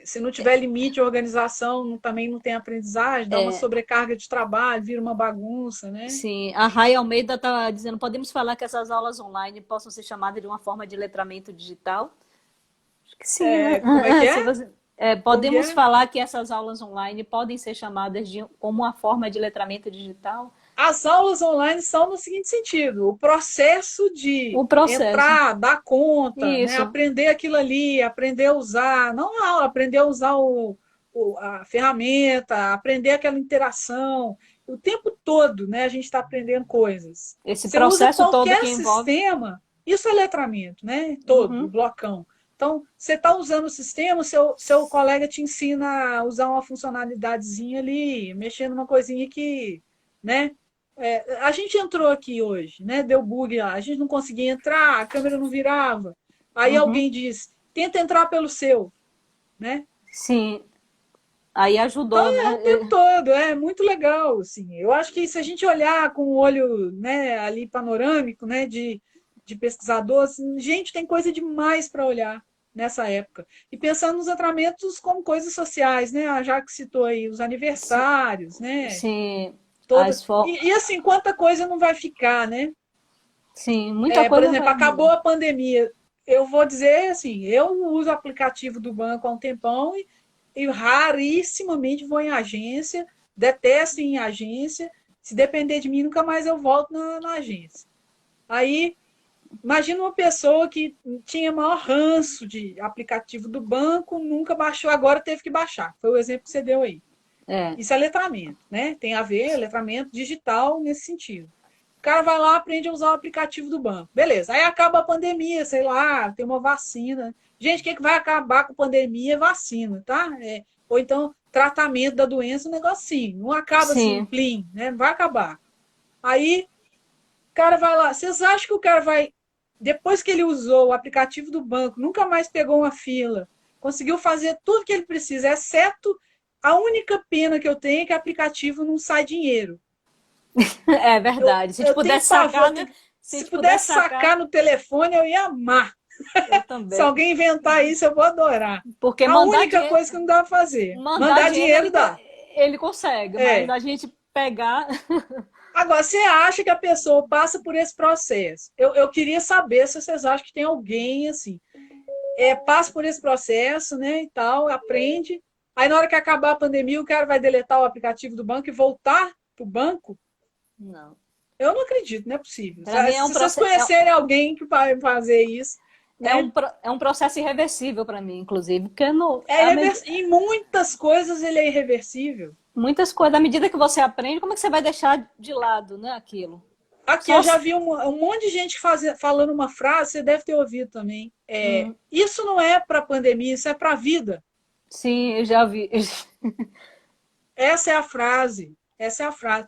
Se não tiver limite de organização, também não tem aprendizagem, dá uma É, sobrecarga de trabalho, vira uma bagunça, né? sim, a Ray Almeida está dizendo: podemos falar que essas aulas online possam ser chamadas de uma forma de letramento digital? Acho que sim, né? Como é que Se é? você, Como que podemos é? falar que essas aulas online podem ser chamadas como uma forma de letramento digital? As aulas online são no seguinte sentido: o processo de O processo. entrar, dar conta, né? Isso. Aprender aquilo ali, aprender a usar, não a aula, aprender a usar a ferramenta, aprender aquela interação. O tempo todo, né, a gente está aprendendo coisas. Esse Você usa processo todo qualquer que envolve. sistema, isso é letramento, né? Todo, o Uhum. blocão. Então, você está usando o sistema, seu colega te ensina a usar uma funcionalidadezinha ali, mexendo numa coisinha que, né? A gente entrou aqui hoje, né? Deu bug lá, a gente não conseguia entrar, a câmera não virava. Aí Uhum. alguém disse, tenta entrar pelo seu, né? Sim, aí ajudou, O né? tempo todo, é muito legal, assim. Eu acho que se a gente olhar com o olho, né, ali panorâmico, né, de pesquisador, assim, gente, tem coisa demais para olhar nessa época. E pensando nos tratamentos como coisas sociais, né? A Jaque citou aí os Sim, aniversários, né? sim, Toda. E assim, quanta coisa não vai ficar, né? sim, muita Por coisa exemplo, vai acabou mudar. a pandemia. Eu vou dizer assim, eu uso o aplicativo do banco há um tempão e rarissimamente vou em agência, detesto ir em agência. Se depender de mim, nunca mais eu volto na agência. Aí, imagina uma pessoa que tinha maior ranço de aplicativo do banco, nunca baixou, agora teve que baixar. Foi o exemplo que você deu aí. É, Isso é letramento, né? Tem a ver letramento digital nesse sentido. O cara vai lá, aprende a usar o aplicativo do banco. Beleza. Aí acaba a pandemia, sei lá, tem uma vacina. Gente, o que vai acabar com a pandemia é vacina, tá? Ou então, tratamento da doença, um negocinho. Não acaba assim, sim. plim, né? Não vai acabar. Aí, o cara vai lá. Vocês acham que o cara vai, depois que ele usou o aplicativo do banco, nunca mais pegou uma fila, conseguiu fazer tudo que ele precisa, exceto a única pena que eu tenho é que o aplicativo não sai dinheiro. É Eu, verdade. Se a gente eu tenho pudesse pavor. sacar, né? Se a Se gente pudesse pudesse sacar, sacar no telefone, eu ia amar. eu Se também. alguém inventar isso, eu vou adorar. Porque A única coisa que não dá pra fazer. mandar Mandar dinheiro dinheiro dá. ele consegue, mas É. a gente pegar. Agora, você acha que a pessoa passa por esse processo? Eu queria saber se vocês acham que tem alguém assim, passa por esse processo, né, e tal, aprende. Aí, na hora que acabar a pandemia, o cara vai deletar o aplicativo do banco e voltar pro banco? Não. Eu não acredito, não é possível. Para mim é um Se vocês processo. conhecerem alguém que vai fazer isso, né? É um processo irreversível para mim, inclusive, porque Em muitas coisas ele é irreversível. muitas coisas, à medida que você aprende, como é que você vai deixar de lado, né, aquilo? Aqui Só eu já vi um monte de gente falando uma frase, você deve ter ouvido também. Isso não é para a pandemia, isso é para a vida. sim, eu já vi. Essa é a frase. Essa é a frase.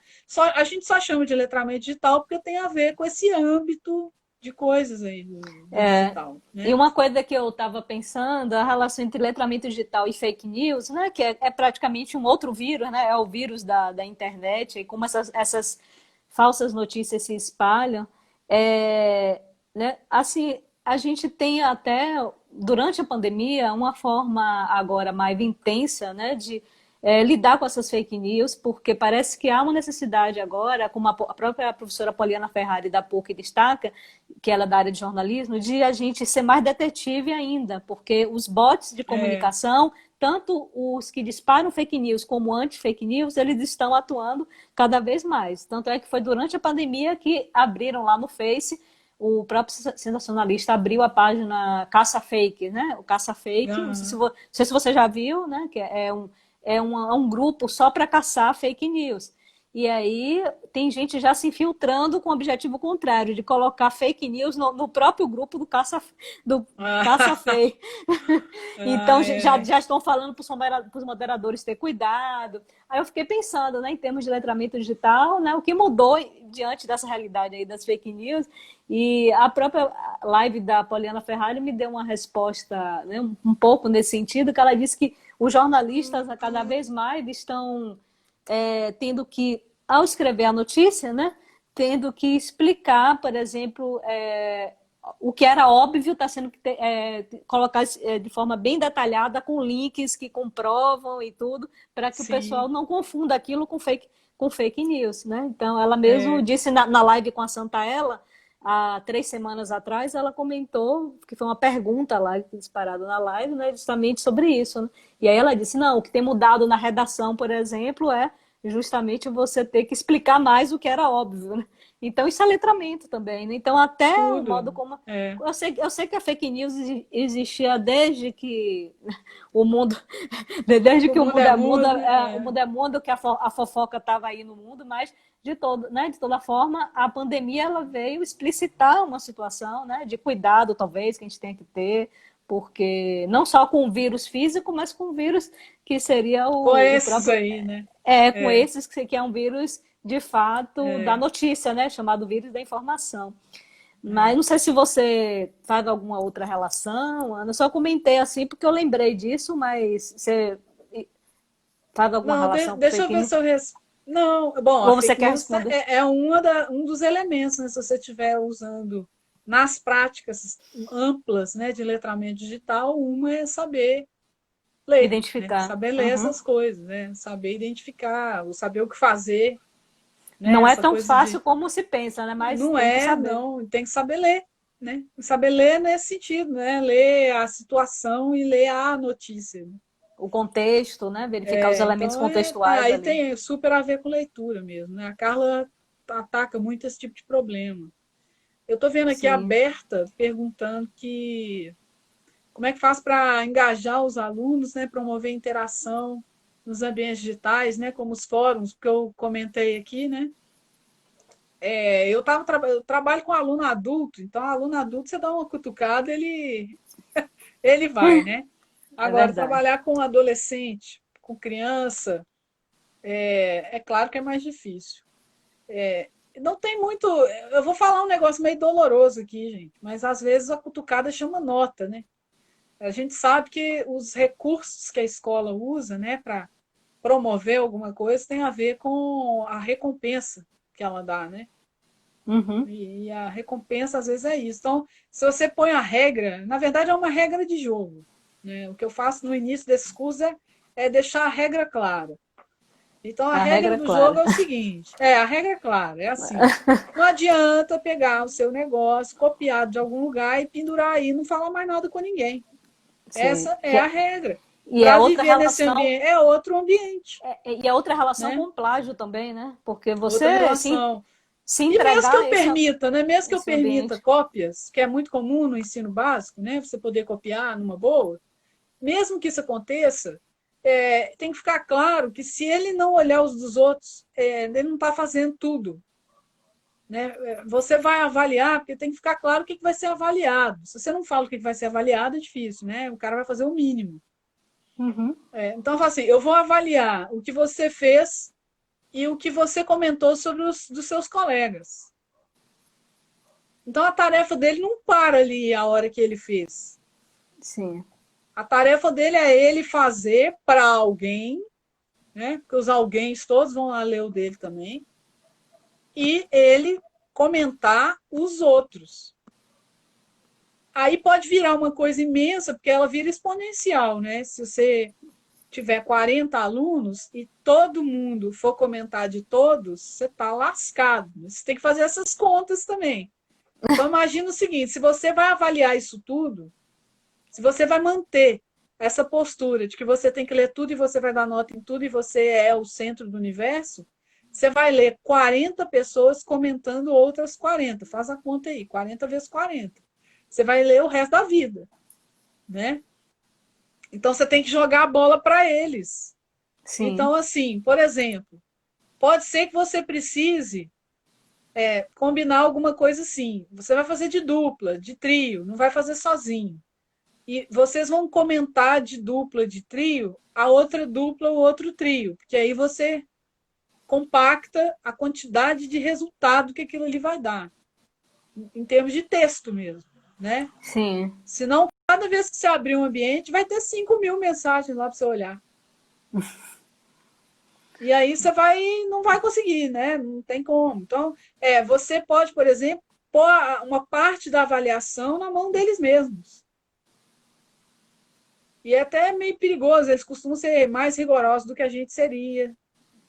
A gente só chama de letramento digital porque tem a ver com esse âmbito de coisas aí do É, digital, e né? uma coisa que eu estava pensando, a relação entre letramento digital e fake news, né, que é praticamente um outro vírus, né, é o vírus da internet, e como essas falsas notícias se espalham, né, assim, a gente tem até, durante a pandemia, uma forma agora mais intensa, né, lidar com essas fake news, porque parece que há uma necessidade agora, como a própria professora Poliana Ferrari da PUC destaca, que ela é da área de jornalismo, de a gente ser mais detetive ainda, porque os bots de comunicação, tanto os que disparam fake news como anti-fake news, eles estão atuando cada vez mais. Tanto é que foi durante a pandemia que abriram lá no Face, o próprio sensacionalista abriu a página Caça Fake, né? O Caça Fake, não sei se você já viu, né? Que é um grupo só para caçar fake news. E aí tem gente já se infiltrando com o objetivo contrário, de colocar fake news no próprio grupo do caça fake. Então já estão falando para os moderadores ter cuidado. Aí eu fiquei pensando, né, em termos de letramento digital, né, o que mudou diante dessa realidade aí das fake news. E a própria live da Poliana Ferrari me deu uma resposta, né, um pouco nesse sentido, que ela disse que os jornalistas cada vez mais estão tendo que, ao escrever a notícia, né, tendo que explicar, por exemplo, o que era óbvio está sendo colocado de forma bem detalhada, com links que comprovam e tudo, para que o pessoal não confunda aquilo com fake news, né? Então, ela mesmo disse na live com a Santaella, há 3 semanas atrás, ela comentou, que foi uma pergunta lá, disparada na live, né, justamente sobre isso, né? E aí ela disse, não, o que tem mudado na redação, por exemplo, é justamente você ter que explicar mais o que era óbvio, né? Então, isso é letramento também, né? Então, até o modo como... Eu sei que a fake news existia desde que o mundo... Desde que o mundo é mundo, o mundo é mundo, que a fofoca estava aí no mundo, mas de toda forma, a pandemia ela veio explicitar uma situação, né, de cuidado, talvez, que a gente tem que ter, porque não só com o vírus físico, mas com o vírus que seria com esses próprio... aí, né? Com esses que é um vírus, de fato, da notícia, né, chamado vírus da informação. Mas não sei se você faz alguma outra relação, Ana. Eu só comentei assim porque eu lembrei disso, mas você faz alguma relação com deixa eu ver se eu Não, bom, ou você quer responder? Um dos elementos, né, se você estiver usando nas práticas amplas, né, de letramento digital, uma é saber ler, identificar, né, saber ler essas coisas, né, saber identificar, ou saber o que fazer. Né, não é tão fácil como se pensa, né? Mas não tem que saber. Não, tem que saber ler, né? Saber ler nesse sentido, né? Ler a situação e ler a notícia. O contexto, né? Verificar os elementos contextuais aí ali. Tem super a ver com leitura mesmo, né? A Carla ataca muito esse tipo de problema. Eu estou vendo aqui a Berta perguntando como é que faz para engajar os alunos, né? Promover interação nos ambientes digitais, né? Como os fóruns que eu comentei aqui, né? Eu trabalho com aluno adulto, então aluno adulto você dá uma cutucada, ele vai, né? Agora, trabalhar com adolescente, com criança, claro que é mais difícil. Não tem muito. Eu vou falar um negócio meio doloroso aqui, gente, mas às vezes a cutucada chama nota, né? A gente sabe que os recursos que a escola usa, né, para promover alguma coisa tem a ver com a recompensa que ela dá, né? E a recompensa às vezes é isso. Então, se você põe a regra, na verdade é uma regra de jogo, né? O que eu faço no início desses cursos é deixar a regra clara. Então, a regra do jogo é o seguinte: a regra é clara, é assim. Não adianta pegar o seu negócio, copiar de algum lugar e pendurar aí e não falar mais nada com ninguém. Sim. Essa é a regra. E é outra relação, nesse ambiente, é outro ambiente. E é outra relação, né, com o plágio também, né? Porque você outra relação. Se entregar, e mesmo que eu permita, né? Mesmo que eu permita cópias, que é muito comum no ensino básico, né? Você poder copiar numa boa, mesmo que isso aconteça, tem que ficar claro que se ele não olhar os dos outros, ele não está fazendo tudo. Né? Você vai avaliar, porque tem que ficar claro o que vai ser avaliado. Se você não fala o que vai ser avaliado, é difícil, né? O cara vai fazer o mínimo. Então, assim, eu vou avaliar o que você fez e o que você comentou sobre dos seus colegas. Então, a tarefa dele não para ali a hora que ele fez. Sim. A tarefa dele é ele fazer para alguém, né? Porque os alguém todos vão lá ler o dele também, e ele comentar os outros. Aí pode virar uma coisa imensa, porque ela vira exponencial, né? Se você tiver 40 alunos e todo mundo for comentar de todos, você está lascado. Você tem que fazer essas contas também. Então, imagina o seguinte, se você vai avaliar isso tudo, se você vai manter essa postura de que você tem que ler tudo e você vai dar nota em tudo e você é o centro do universo, você vai ler 40 pessoas comentando outras 40. Faz a conta aí, 40 vezes 40. Você vai ler o resto da vida, né? Então, você tem que jogar a bola para eles. Sim. Então, assim, por exemplo, pode ser que você precise combinar alguma coisa assim. Você vai fazer de dupla, de trio, não vai fazer sozinho. E vocês vão comentar de dupla, de trio, a outra dupla, o outro trio, porque aí você compacta a quantidade de resultado que aquilo ali vai dar, em termos de texto mesmo, né? Sim. Senão, cada vez que você abrir um ambiente, vai ter 5.000 mensagens lá para você olhar. E aí você não vai conseguir, né? Não tem como. Então, você pode, por exemplo, pôr uma parte da avaliação na mão deles mesmos. E é até meio perigoso, eles costumam ser mais rigorosos do que a gente seria,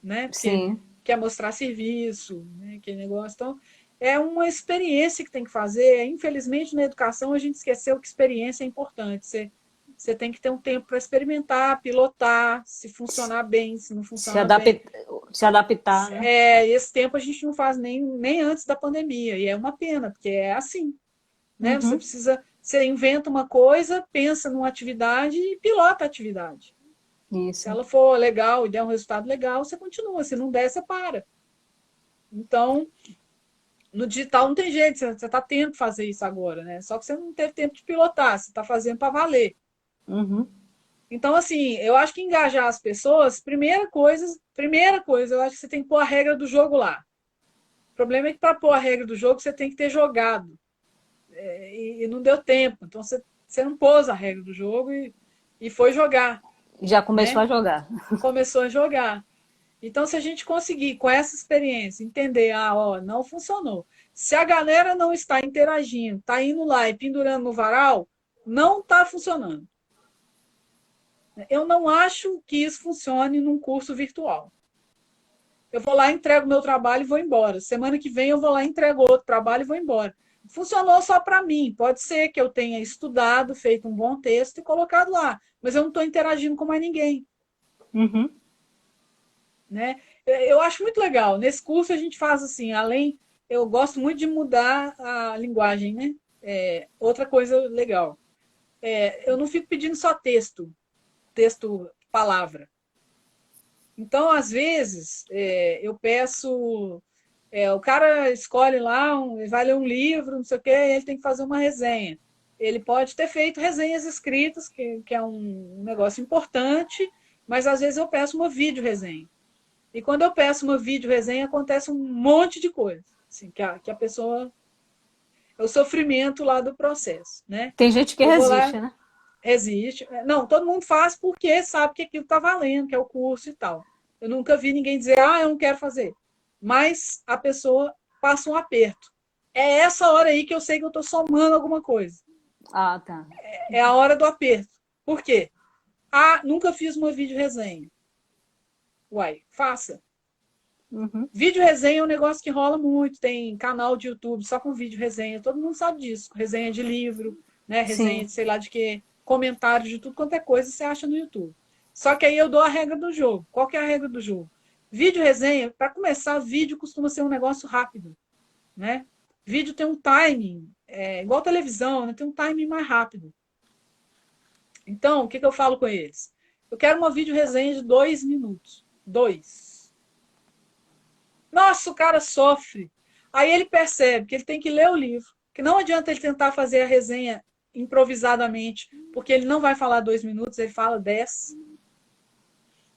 né? Porque Sim. quer mostrar serviço, né? Aquele negócio. Então, é uma experiência que tem que fazer. Infelizmente, na educação, a gente esqueceu que experiência é importante. Você tem que ter um tempo para experimentar, pilotar, se funcionar bem, se não Se funciona adaptar, bem. se adaptar, né? Esse tempo a gente não faz nem antes da pandemia, e é uma pena, porque é assim, né? Uhum. Você inventa uma coisa, pensa numa atividade e pilota a atividade. Se Isso. ela for legal e der um resultado legal, você continua. Se não der, você para. Então, no digital não tem jeito, você está tendo que fazer isso agora, né? Só que você não teve tempo de pilotar, você está fazendo para valer. Uhum. Então, assim, eu acho que engajar as pessoas, primeira coisa, eu acho que você tem que pôr a regra do jogo lá. O problema é que para pôr a regra do jogo, você tem que ter jogado. E não deu tempo. Então, você não pôs a regra do jogo e foi jogar, Já começou né? a jogar. Começou a jogar. Então, se a gente conseguir, com essa experiência, entender, ó, não funcionou. Se a galera não está interagindo, está indo lá e pendurando no varal, não está funcionando. Eu não acho que isso funcione num curso virtual. Eu vou lá, entrego meu trabalho e vou embora. Semana que vem eu vou lá, entrego outro trabalho e vou embora. Funcionou só para mim. Pode ser que eu tenha estudado, feito um bom texto e colocado lá, mas eu não estou interagindo com mais ninguém. Uhum. Né? Eu acho muito legal. Nesse curso a gente faz assim, eu gosto muito de mudar a linguagem, né? Outra coisa legal. Eu não fico pedindo só texto, palavra. Então, às vezes, eu peço. O cara escolhe lá, vai ler um livro, não sei o quê, e ele tem que fazer uma resenha. Ele pode ter feito resenhas escritas, que é um negócio importante, mas às vezes eu peço uma vídeo resenha. E quando eu peço uma vídeo resenha, acontece um monte de coisa. Assim, que a pessoa. É o sofrimento lá do processo, né? Tem gente que Eu vou lá, resiste, né? existe. Não, todo mundo faz porque sabe que aquilo está valendo, que é o curso e tal. Eu nunca vi ninguém dizer, eu não quero fazer. Mas a pessoa passa um aperto. É essa hora aí que eu sei que eu estou somando alguma coisa. Ah, tá. É a hora do aperto. Por quê? Nunca fiz uma vídeo resenha. Uai, faça. Uhum. Vídeo resenha é um negócio que rola muito. Tem canal de YouTube só com vídeo resenha. Todo mundo sabe disso. Resenha de livro, né? Resenha Sim. de sei lá de quê. Comentários de tudo quanto é coisa você acha no YouTube. Só que aí eu dou a regra do jogo. Qual que é a regra do jogo? Vídeo resenha, para começar, vídeo costuma ser um negócio rápido, né? Vídeo tem um timing, igual televisão, né? Tem um timing mais rápido. Então, o que eu falo com eles? Eu quero uma vídeo resenha de 2 minutos. 2. Nossa, o cara sofre. Aí ele percebe que ele tem que ler o livro, que não adianta ele tentar fazer a resenha improvisadamente, porque ele não vai falar 2 minutos, ele fala 10.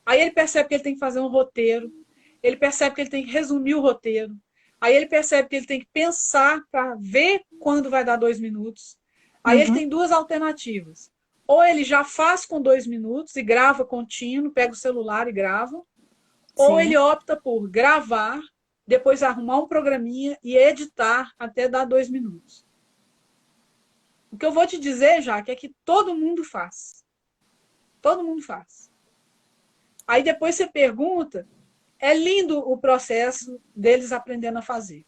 Aí ele percebe que ele tem que fazer um roteiro, ele percebe que ele tem que resumir o roteiro, aí ele percebe que ele tem que pensar para ver quando vai dar 2 minutos. Aí ele Uhum. tem duas alternativas. Ou ele já faz com 2 minutos e grava contínuo, pega o celular e grava, ou ele Sim. opta por gravar, depois arrumar um programinha e editar até dar 2 minutos. O que eu vou te dizer, Jaque, é que todo mundo faz. Todo mundo faz. Aí depois você pergunta, é lindo o processo deles aprendendo a fazer.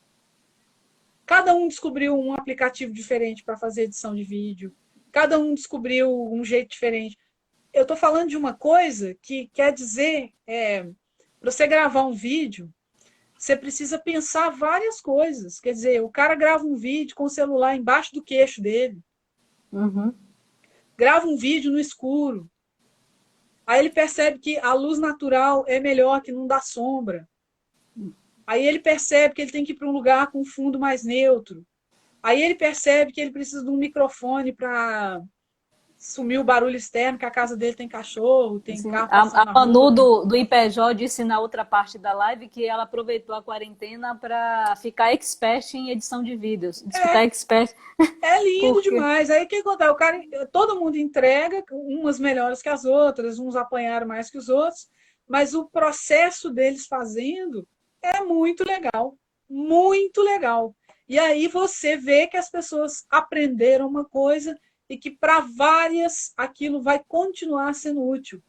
Cada um descobriu um aplicativo diferente para fazer edição de vídeo. Cada um descobriu um jeito diferente. Eu estou falando de uma coisa que quer dizer, para você gravar um vídeo, você precisa pensar várias coisas. Quer dizer, o cara grava um vídeo com o celular embaixo do queixo dele, Uhum. grava um vídeo no escuro. Aí ele percebe que a luz natural é melhor, que não dá sombra. Aí ele percebe que ele tem que ir para um lugar com fundo mais neutro. Aí ele percebe que ele precisa de um microfone para sumir o barulho externo, que a casa dele tem cachorro, tem Sim. carro passando A na Manu rua. Tem... do IPJ disse na outra parte da live que ela aproveitou a quarentena para ficar expert em edição de vídeos. Diz que tá expert É lindo porque... demais. Aí o que acontece? O cara, todo mundo entrega, umas melhores que as outras, uns apanharam mais que os outros, mas o processo deles fazendo é muito legal. Muito legal. E aí você vê que as pessoas aprenderam uma coisa e que para várias aquilo vai continuar sendo útil.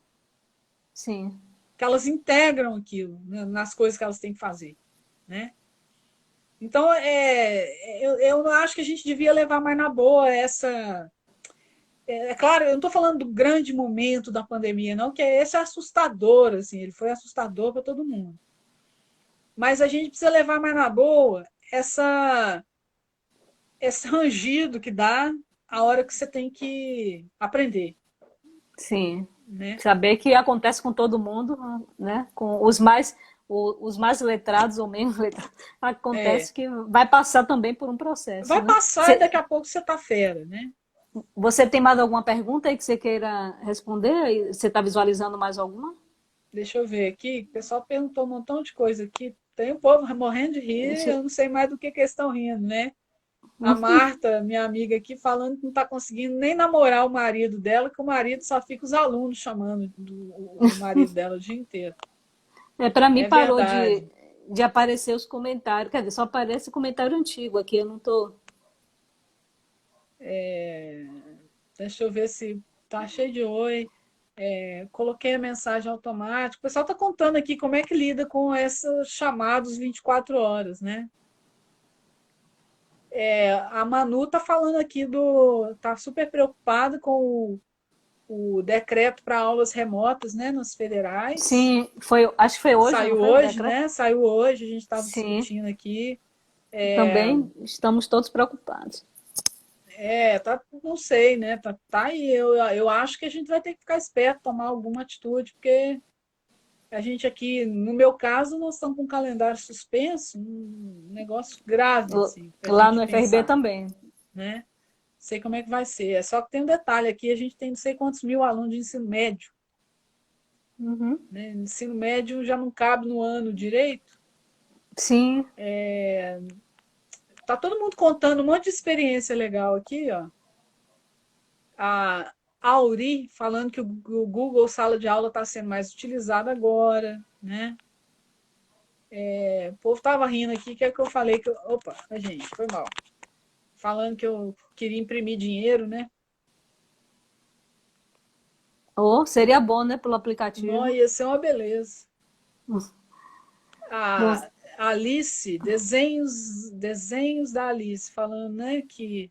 Sim. Que elas integram aquilo, né, nas coisas que elas têm que fazer, né? Então, eu não acho que a gente devia levar mais na boa essa. É claro, eu não estou falando do grande momento da pandemia, não, que esse é assustador, assim, ele foi assustador para todo mundo. Mas a gente precisa levar mais na boa esse rangido que dá a hora que você tem que aprender, Sim. né? Saber que acontece com todo mundo, né? Com os mais letrados ou menos letrados, É, acontece que vai passar também por um processo, vai né? passar e daqui a pouco você tá fera, né? Você tem mais alguma pergunta aí que você queira responder? Você está visualizando mais alguma? Deixa eu ver aqui. O pessoal perguntou um montão de coisa aqui. Tem um povo morrendo de rir, eu não sei mais do que eles estão rindo, né? A Marta, minha amiga aqui, falando que não está conseguindo nem namorar o marido dela, que o marido só fica os alunos chamando o marido dela o dia inteiro. Para mim É parou verdade. de aparecer os comentários. Quer dizer, só aparece comentário antigo aqui, eu não tô. Deixa eu ver se tá cheio de oi. Coloquei a mensagem automática. O pessoal está contando aqui como é que lida com esses chamados 24 horas, né? A Manu está falando aqui tá super preocupada com o decreto para aulas remotas, né, nas federais. Sim, acho que foi hoje, não Saiu foi o hoje, decreto? né? Saiu hoje, a gente estava Sim, discutindo aqui. também estamos todos preocupados. Não sei, né? Tá aí. Eu acho que a gente vai ter que ficar esperto, tomar alguma atitude, porque a gente aqui, no meu caso, nós estamos com um calendário suspenso, um negócio grave, assim, para a Lá gente no FRB pensar, também. né? Sei como é que vai ser. É só que tem um detalhe aqui, a gente tem não sei quantos mil alunos de ensino médio, Uhum. né? Ensino médio já não cabe no ano direito. Sim, Tá todo mundo contando um monte de experiência legal aqui, ó. A Auri falando que o Google Sala de Aula está sendo mais utilizado agora, né? O povo tava rindo aqui, que é que eu falei que opa, gente, foi mal. Falando que eu queria imprimir dinheiro, né? ou seria bom, né, pelo Não, aplicativo. ia ser uma beleza. Bom, A Alice, desenhos da Alice, falando, né, que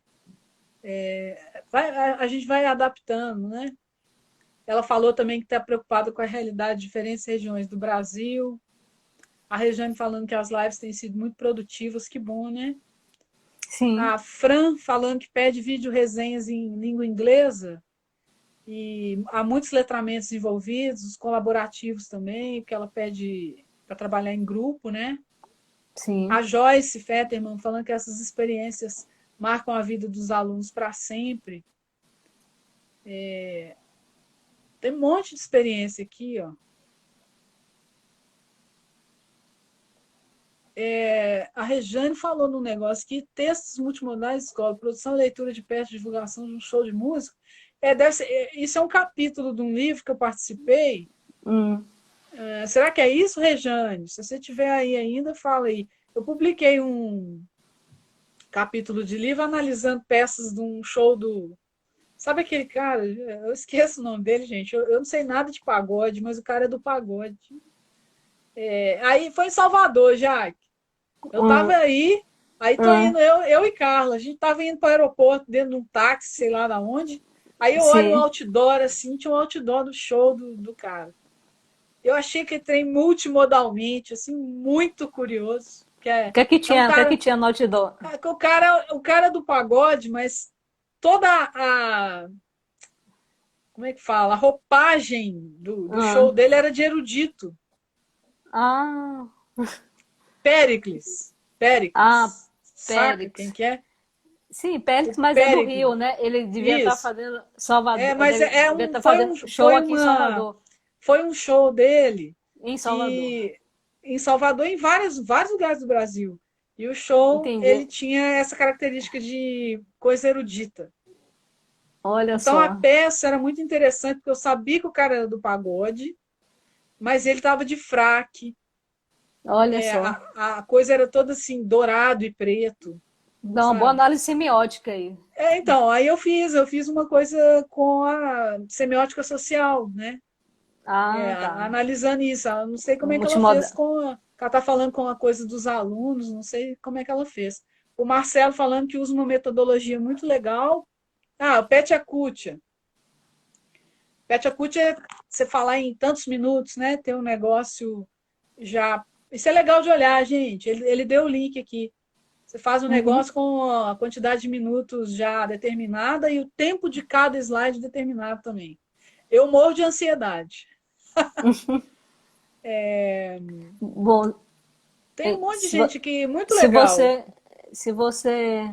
a gente vai adaptando, né? Ela falou também que está preocupada com a realidade de diferentes regiões do Brasil. A Regiane falando que as lives têm sido muito produtivas, que bom, né? sim, A Fran falando que pede vídeo resenhas em língua inglesa e há muitos letramentos envolvidos, os colaborativos também, porque ela pede para trabalhar em grupo, né? sim. A Joyce Fetterman falando que essas experiências marcam a vida dos alunos para sempre. Tem um monte de experiência aqui, ó. A Rejane falou num negócio que textos multimodais de escola, produção e leitura de peças, divulgação de um show de música. Isso é um capítulo de um livro que eu participei. Hum. Será que é isso, Rejane? Se você tiver aí ainda, fala aí. Eu publiquei um capítulo de livro analisando peças de um show Sabe aquele cara? Eu esqueço o nome dele, gente. Eu não sei nada de pagode, mas o cara é do pagode. Aí foi em Salvador, Jaque. Eu tava Hum, aí tô indo, hum, eu e Carla. A gente tava indo para o aeroporto dentro de um táxi, sei lá da onde. Aí eu olho o sim. outdoor, assim, tinha um outdoor do show do cara. Eu achei que tem multimodalmente, assim, muito curioso. É um O que é que cara, tinha no outdoor? o cara do pagode, mas toda a, como é que fala? A roupagem do show Hum. dele era de erudito. Ah, Péricles. ah, Péricles. Saca quem Périx. que é? Sim, O Périx, mas é do Péricles. Rio, né? Ele devia estar Isso. fazendo Salvador, Mas devia estar fazendo show aqui em Salvador, foi um show dele em Salvador. e em Salvador, em vários lugares do Brasil. E o show, Entendi. ele tinha essa característica de coisa erudita. Olha Então a só. peça era muito interessante, porque eu sabia que o cara era do pagode, mas ele estava de fraque. Olha só. A coisa era toda assim, dourado e preto, Dá uma boa sabe? análise semiótica aí. Então, aí eu fiz uma coisa com a semiótica social, né? Ah, tá. Analisando isso. Eu não sei como é que ela fez Multimoda. que ela está falando com a coisa dos alunos, não sei como é que ela fez. O Marcelo falando que usa uma metodologia muito legal. Ah, o Pet Acutia. Pet Acutia é você falar em tantos minutos, né? Ter um negócio já. Isso é legal de olhar, gente. Ele deu o link aqui. Você faz um Uhum. negócio com a quantidade de minutos já determinada e o tempo de cada slide determinado também. Eu morro de ansiedade. Bom, Tem um monte de se, vo- gente aqui, muito se legal. você se você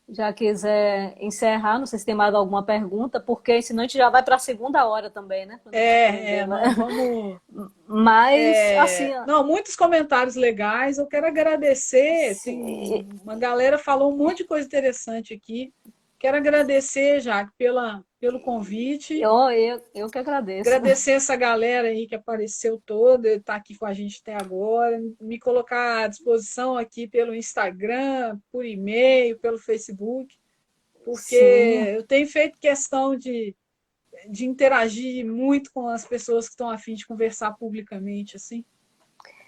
já quiser encerrar, não sei se tem mais alguma pergunta, porque senão a gente já vai para a segunda hora também, né? Para ninguém. Não, vamos. Mas, assim, Não, muitos comentários legais. Eu quero agradecer. Tem se, uma galera falou um monte de coisa interessante aqui. Quero agradecer, Jaque, pelo convite. eu que agradeço. Agradecer essa galera aí que apareceu toda, está aqui com a gente até agora. Me colocar à disposição aqui pelo Instagram, por e-mail, pelo Facebook, porque Sim, eu tenho feito questão de interagir muito com as pessoas que estão a fim de conversar publicamente, assim,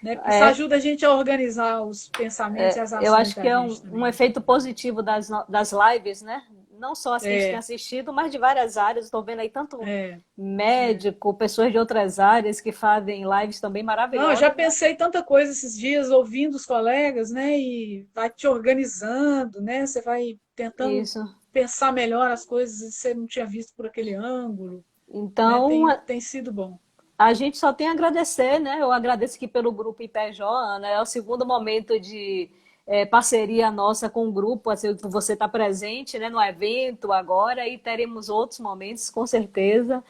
né? Porque isso é, ajuda a gente a organizar os pensamentos e as eu ações acho que da é gente um também. efeito positivo das lives, né? Não só as que a gente tem É, assistido, mas de várias áreas. Estou vendo aí tanto é, é. médico, pessoas de outras áreas que fazem lives também Não, eu já maravilhosas, né? pensei tanta coisa esses dias ouvindo os colegas, né? E vai te organizando, né? Você vai tentando Isso. pensar melhor as coisas que você não tinha visto por aquele ângulo, né? Então, Tem sido bom. a gente só tem a agradecer, né? Eu agradeço aqui pelo grupo IPJ, né? É o segundo momento de parceria nossa com o grupo, assim, você está presente, né, no evento agora e teremos outros momentos, com certeza.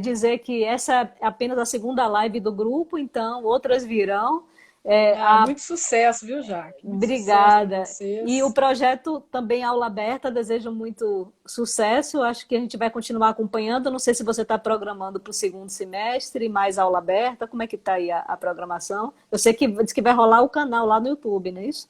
Dizer que essa é apenas a segunda live do grupo, então outras virão. É, Ah, a muito sucesso, viu, Jaque? Muito sucesso para Obrigada. E o vocês. projeto também Aula Aberta, desejo muito sucesso. Acho que a gente vai continuar acompanhando. Não sei se você está programando para o segundo semestre, mais aula aberta. Como é que está aí a programação? Eu sei que diz que vai rolar o canal lá no YouTube, não é isso?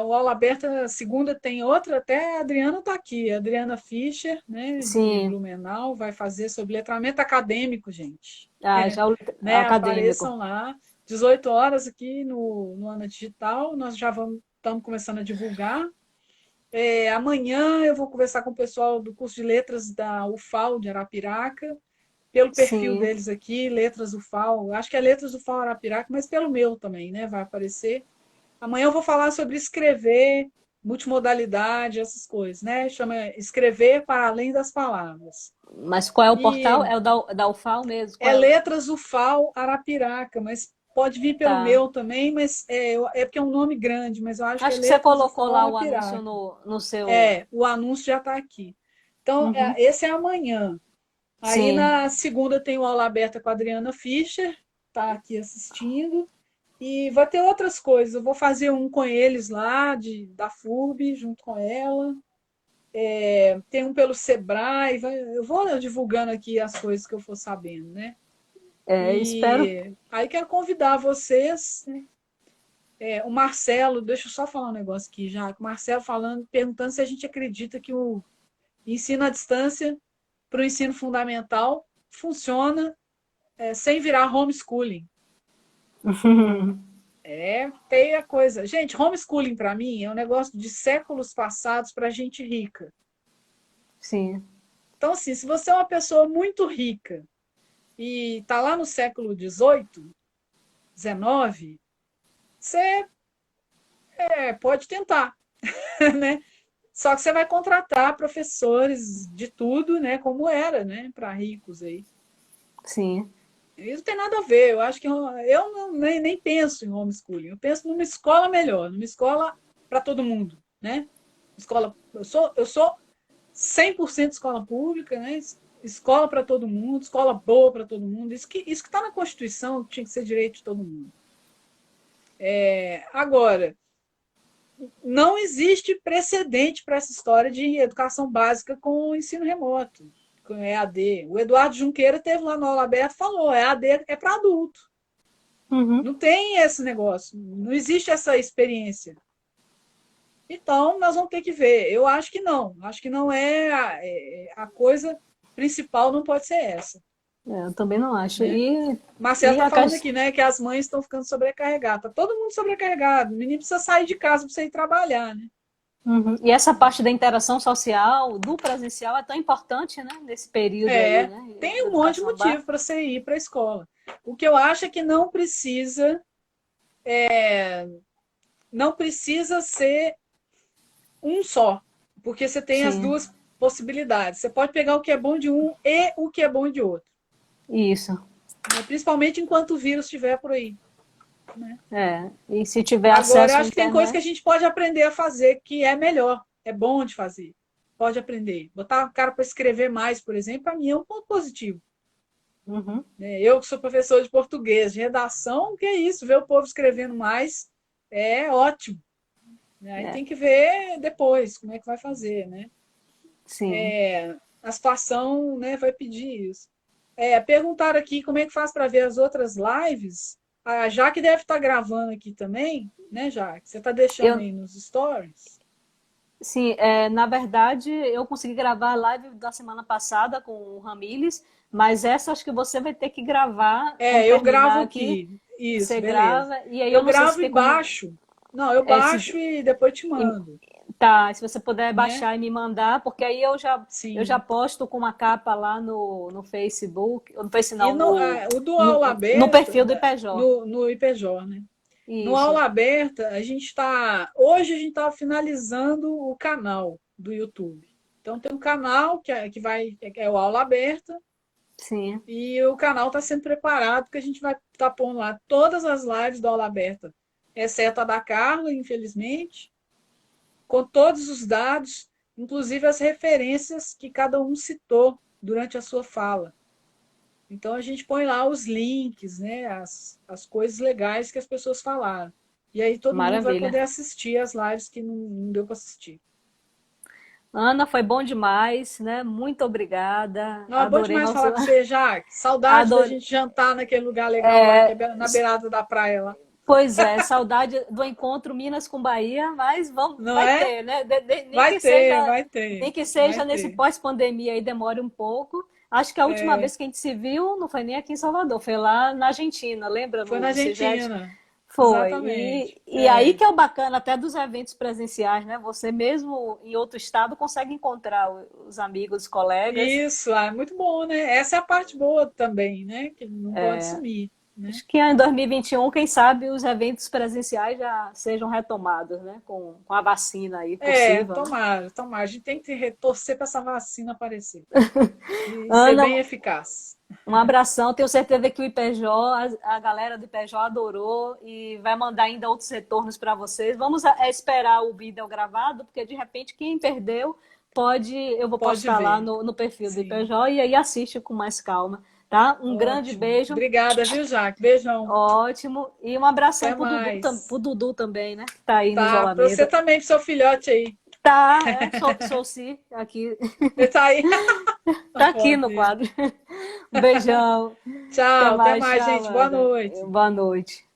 O Aula Aberta, segunda tem outra, até a Adriana está aqui, a Adriana Fischer, né, de Sim. Blumenau, vai fazer sobre letramento acadêmico, gente. Ah, já o Né, acadêmico. apareçam lá, 18 horas aqui no Ana Digital, nós já estamos começando a divulgar. Amanhã eu vou conversar com o pessoal do curso de letras da UFAL de Arapiraca, pelo perfil Sim. deles aqui, Letras UFAL, acho que é Letras UFAL Arapiraca, mas pelo meu também, né, vai aparecer. Amanhã eu vou falar sobre escrever, multimodalidade, essas coisas, né? Chama Escrever para Além das Palavras. Mas qual é o portal? E É o da UFAL mesmo? Qual é é o... Letras UFAL Arapiraca, mas pode vir pelo Tá. meu também, mas é porque é um nome grande, mas eu acho que é Acho que você Letras colocou UFAL lá o anúncio Arapiraca. no seu. O anúncio já está aqui. Então, Uhum. esse é amanhã. Aí Sim. na segunda tem o aula aberta com a Adriana Fischer, está aqui assistindo. E vai ter outras coisas. Eu vou fazer um com eles lá, da FURB, junto com ela. Tem um pelo Sebrae. Eu vou divulgando aqui as coisas que eu for sabendo, né? Espero. E aí quero convidar vocês, né? O Marcelo, deixa eu só falar um negócio aqui já. O Marcelo falando, perguntando se a gente acredita que ensino à distância para o ensino fundamental funciona sem virar homeschooling. É feia coisa. Gente, homeschooling para mim é um negócio de séculos passados para gente rica. Sim. Então, assim, se você é uma pessoa muito rica e está lá no século XVIII, XIX, você pode tentar, né? Só que você vai contratar professores de tudo, né? Como era, né? Para ricos aí. Sim. Isso não tem nada a ver. Eu acho que eu nem penso em homeschooling. Eu penso numa escola melhor, numa escola para todo mundo, né? Escola, eu sou 100% escola pública, né? Escola para todo mundo, escola boa para todo mundo. Isso que está na Constituição, que tinha que ser direito de todo mundo. Agora, não existe precedente para essa história de educação básica com ensino remoto, com EAD. O Eduardo Junqueira teve lá no Aula Aberta e falou: EAD é para adulto. Uhum. Não tem esse negócio, não existe essa experiência. Então, nós vamos ter que ver. Eu acho que não. Acho que não a coisa principal não pode ser essa, Eu também não acho. né? E, Marcelo e está a falando questão. aqui, né, que as mães estão ficando sobrecarregadas. Está todo mundo sobrecarregado. O menino precisa sair de casa para você ir trabalhar, né? Uhum. E essa parte da interação social, do presencial, é tão importante, né? Nesse período aí, né? Tem Da um monte de educação motivo básica. para você ir para a escola. O que eu acho é que não precisa ser um só, porque você tem as Sim, duas possibilidades. Você pode pegar o que é bom de um e o que é bom de outro, isso. né? Principalmente enquanto o vírus estiver por aí, né? É. E se tiver Agora, eu acesso à acho que tem coisas que a internet, gente pode aprender a fazer que é melhor, é bom de fazer. Pode aprender. Botar o cara para escrever mais, por exemplo, para mim é um ponto positivo, uhum, né? Eu que sou professor de português, de redação, que é isso, ver o povo escrevendo mais é ótimo, né? Aí é, tem que ver depois como é que vai fazer, né? sim. A situação, né, vai pedir isso. Perguntaram aqui como é que faz para ver as outras lives. A Jaque deve estar gravando aqui também, né, Jaque? Você está deixando Eu, aí nos stories? sim, na verdade, eu consegui gravar a live da semana passada com o Ramires, mas essa acho que você vai ter que gravar quando Eu gravo terminar aqui. aqui. Isso, Você beleza. grava, e aí eu Eu não sei se gravo e tem como. baixo. Não, eu é, baixo se, e depois te e- mando, tá, se você puder né? baixar e me mandar, porque aí eu já Sim. posto com uma capa lá no Facebook, no Face E não, no, o do no, aula no aberta, perfil do IPJ. no IPJ, né? No Isso. aula aberta, hoje a gente está finalizando o canal do YouTube. Então tem um canal que é o aula aberta Sim. e o canal está sendo preparado que a gente vai estar pondo lá todas as lives do aula aberta, exceto a da Carla, infelizmente, com todos os dados, inclusive as referências que cada um citou durante a sua fala. Então a gente põe lá os links, né, as coisas legais que as pessoas falaram. E aí todo mundo vai Maravilha. poder assistir as lives que não deu para assistir. Ana, foi bom demais, né? Muito obrigada. Não, é bom Adorei demais nosso. falar com você, Jaque. Saudade da Adorei. gente jantar naquele lugar legal lá, que é na beirada da praia lá. Pois é, saudade do encontro Minas com Bahia, mas vamos, Não vai é? ter, né? Nem Vai que ter, seja, vai nem ter, que vai seja nesse ter. pós-pandemia aí demore um pouco. Acho que a última É, vez que a gente se viu não foi nem aqui em Salvador, foi lá na Argentina, lembra foi na no CIGED? Argentina. Foi. Exatamente. E aí que é o bacana até dos eventos presenciais, né? Você mesmo em outro estado consegue encontrar os amigos, os colegas. Isso, é muito bom, né? Essa é a parte boa também, né? Que não pode sumir, né? Acho que em 2021, quem sabe, os eventos presenciais já sejam retomados, né? Com a vacina aí possível, né? Tomara, tomara. A gente tem que torcer para essa vacina aparecer e ser Ana, bem eficaz. um abração. Tenho certeza que o IPJ, a galera do IPJ adorou e vai mandar ainda outros retornos para vocês. Vamos esperar o vídeo gravado, porque de repente quem perdeu eu vou Pode postar lá ver. no perfil do Sim, IPJ e aí assiste com mais calma, tá? Um grande ótimo. beijo, Obrigada, viu, Jaque? Beijão. ótimo. E um abração Até pro Dudu, mais. pro Dudu também, né? Que tá aí no Tá, para você isolamento. também, pro seu filhote aí. Tá, sou sim, aqui. Ele tá aí. Tá aqui Foto no dele. quadro. Um beijão. Até Tchau, até mais, mais, tchau, gente. Boa Ana. noite. Boa noite.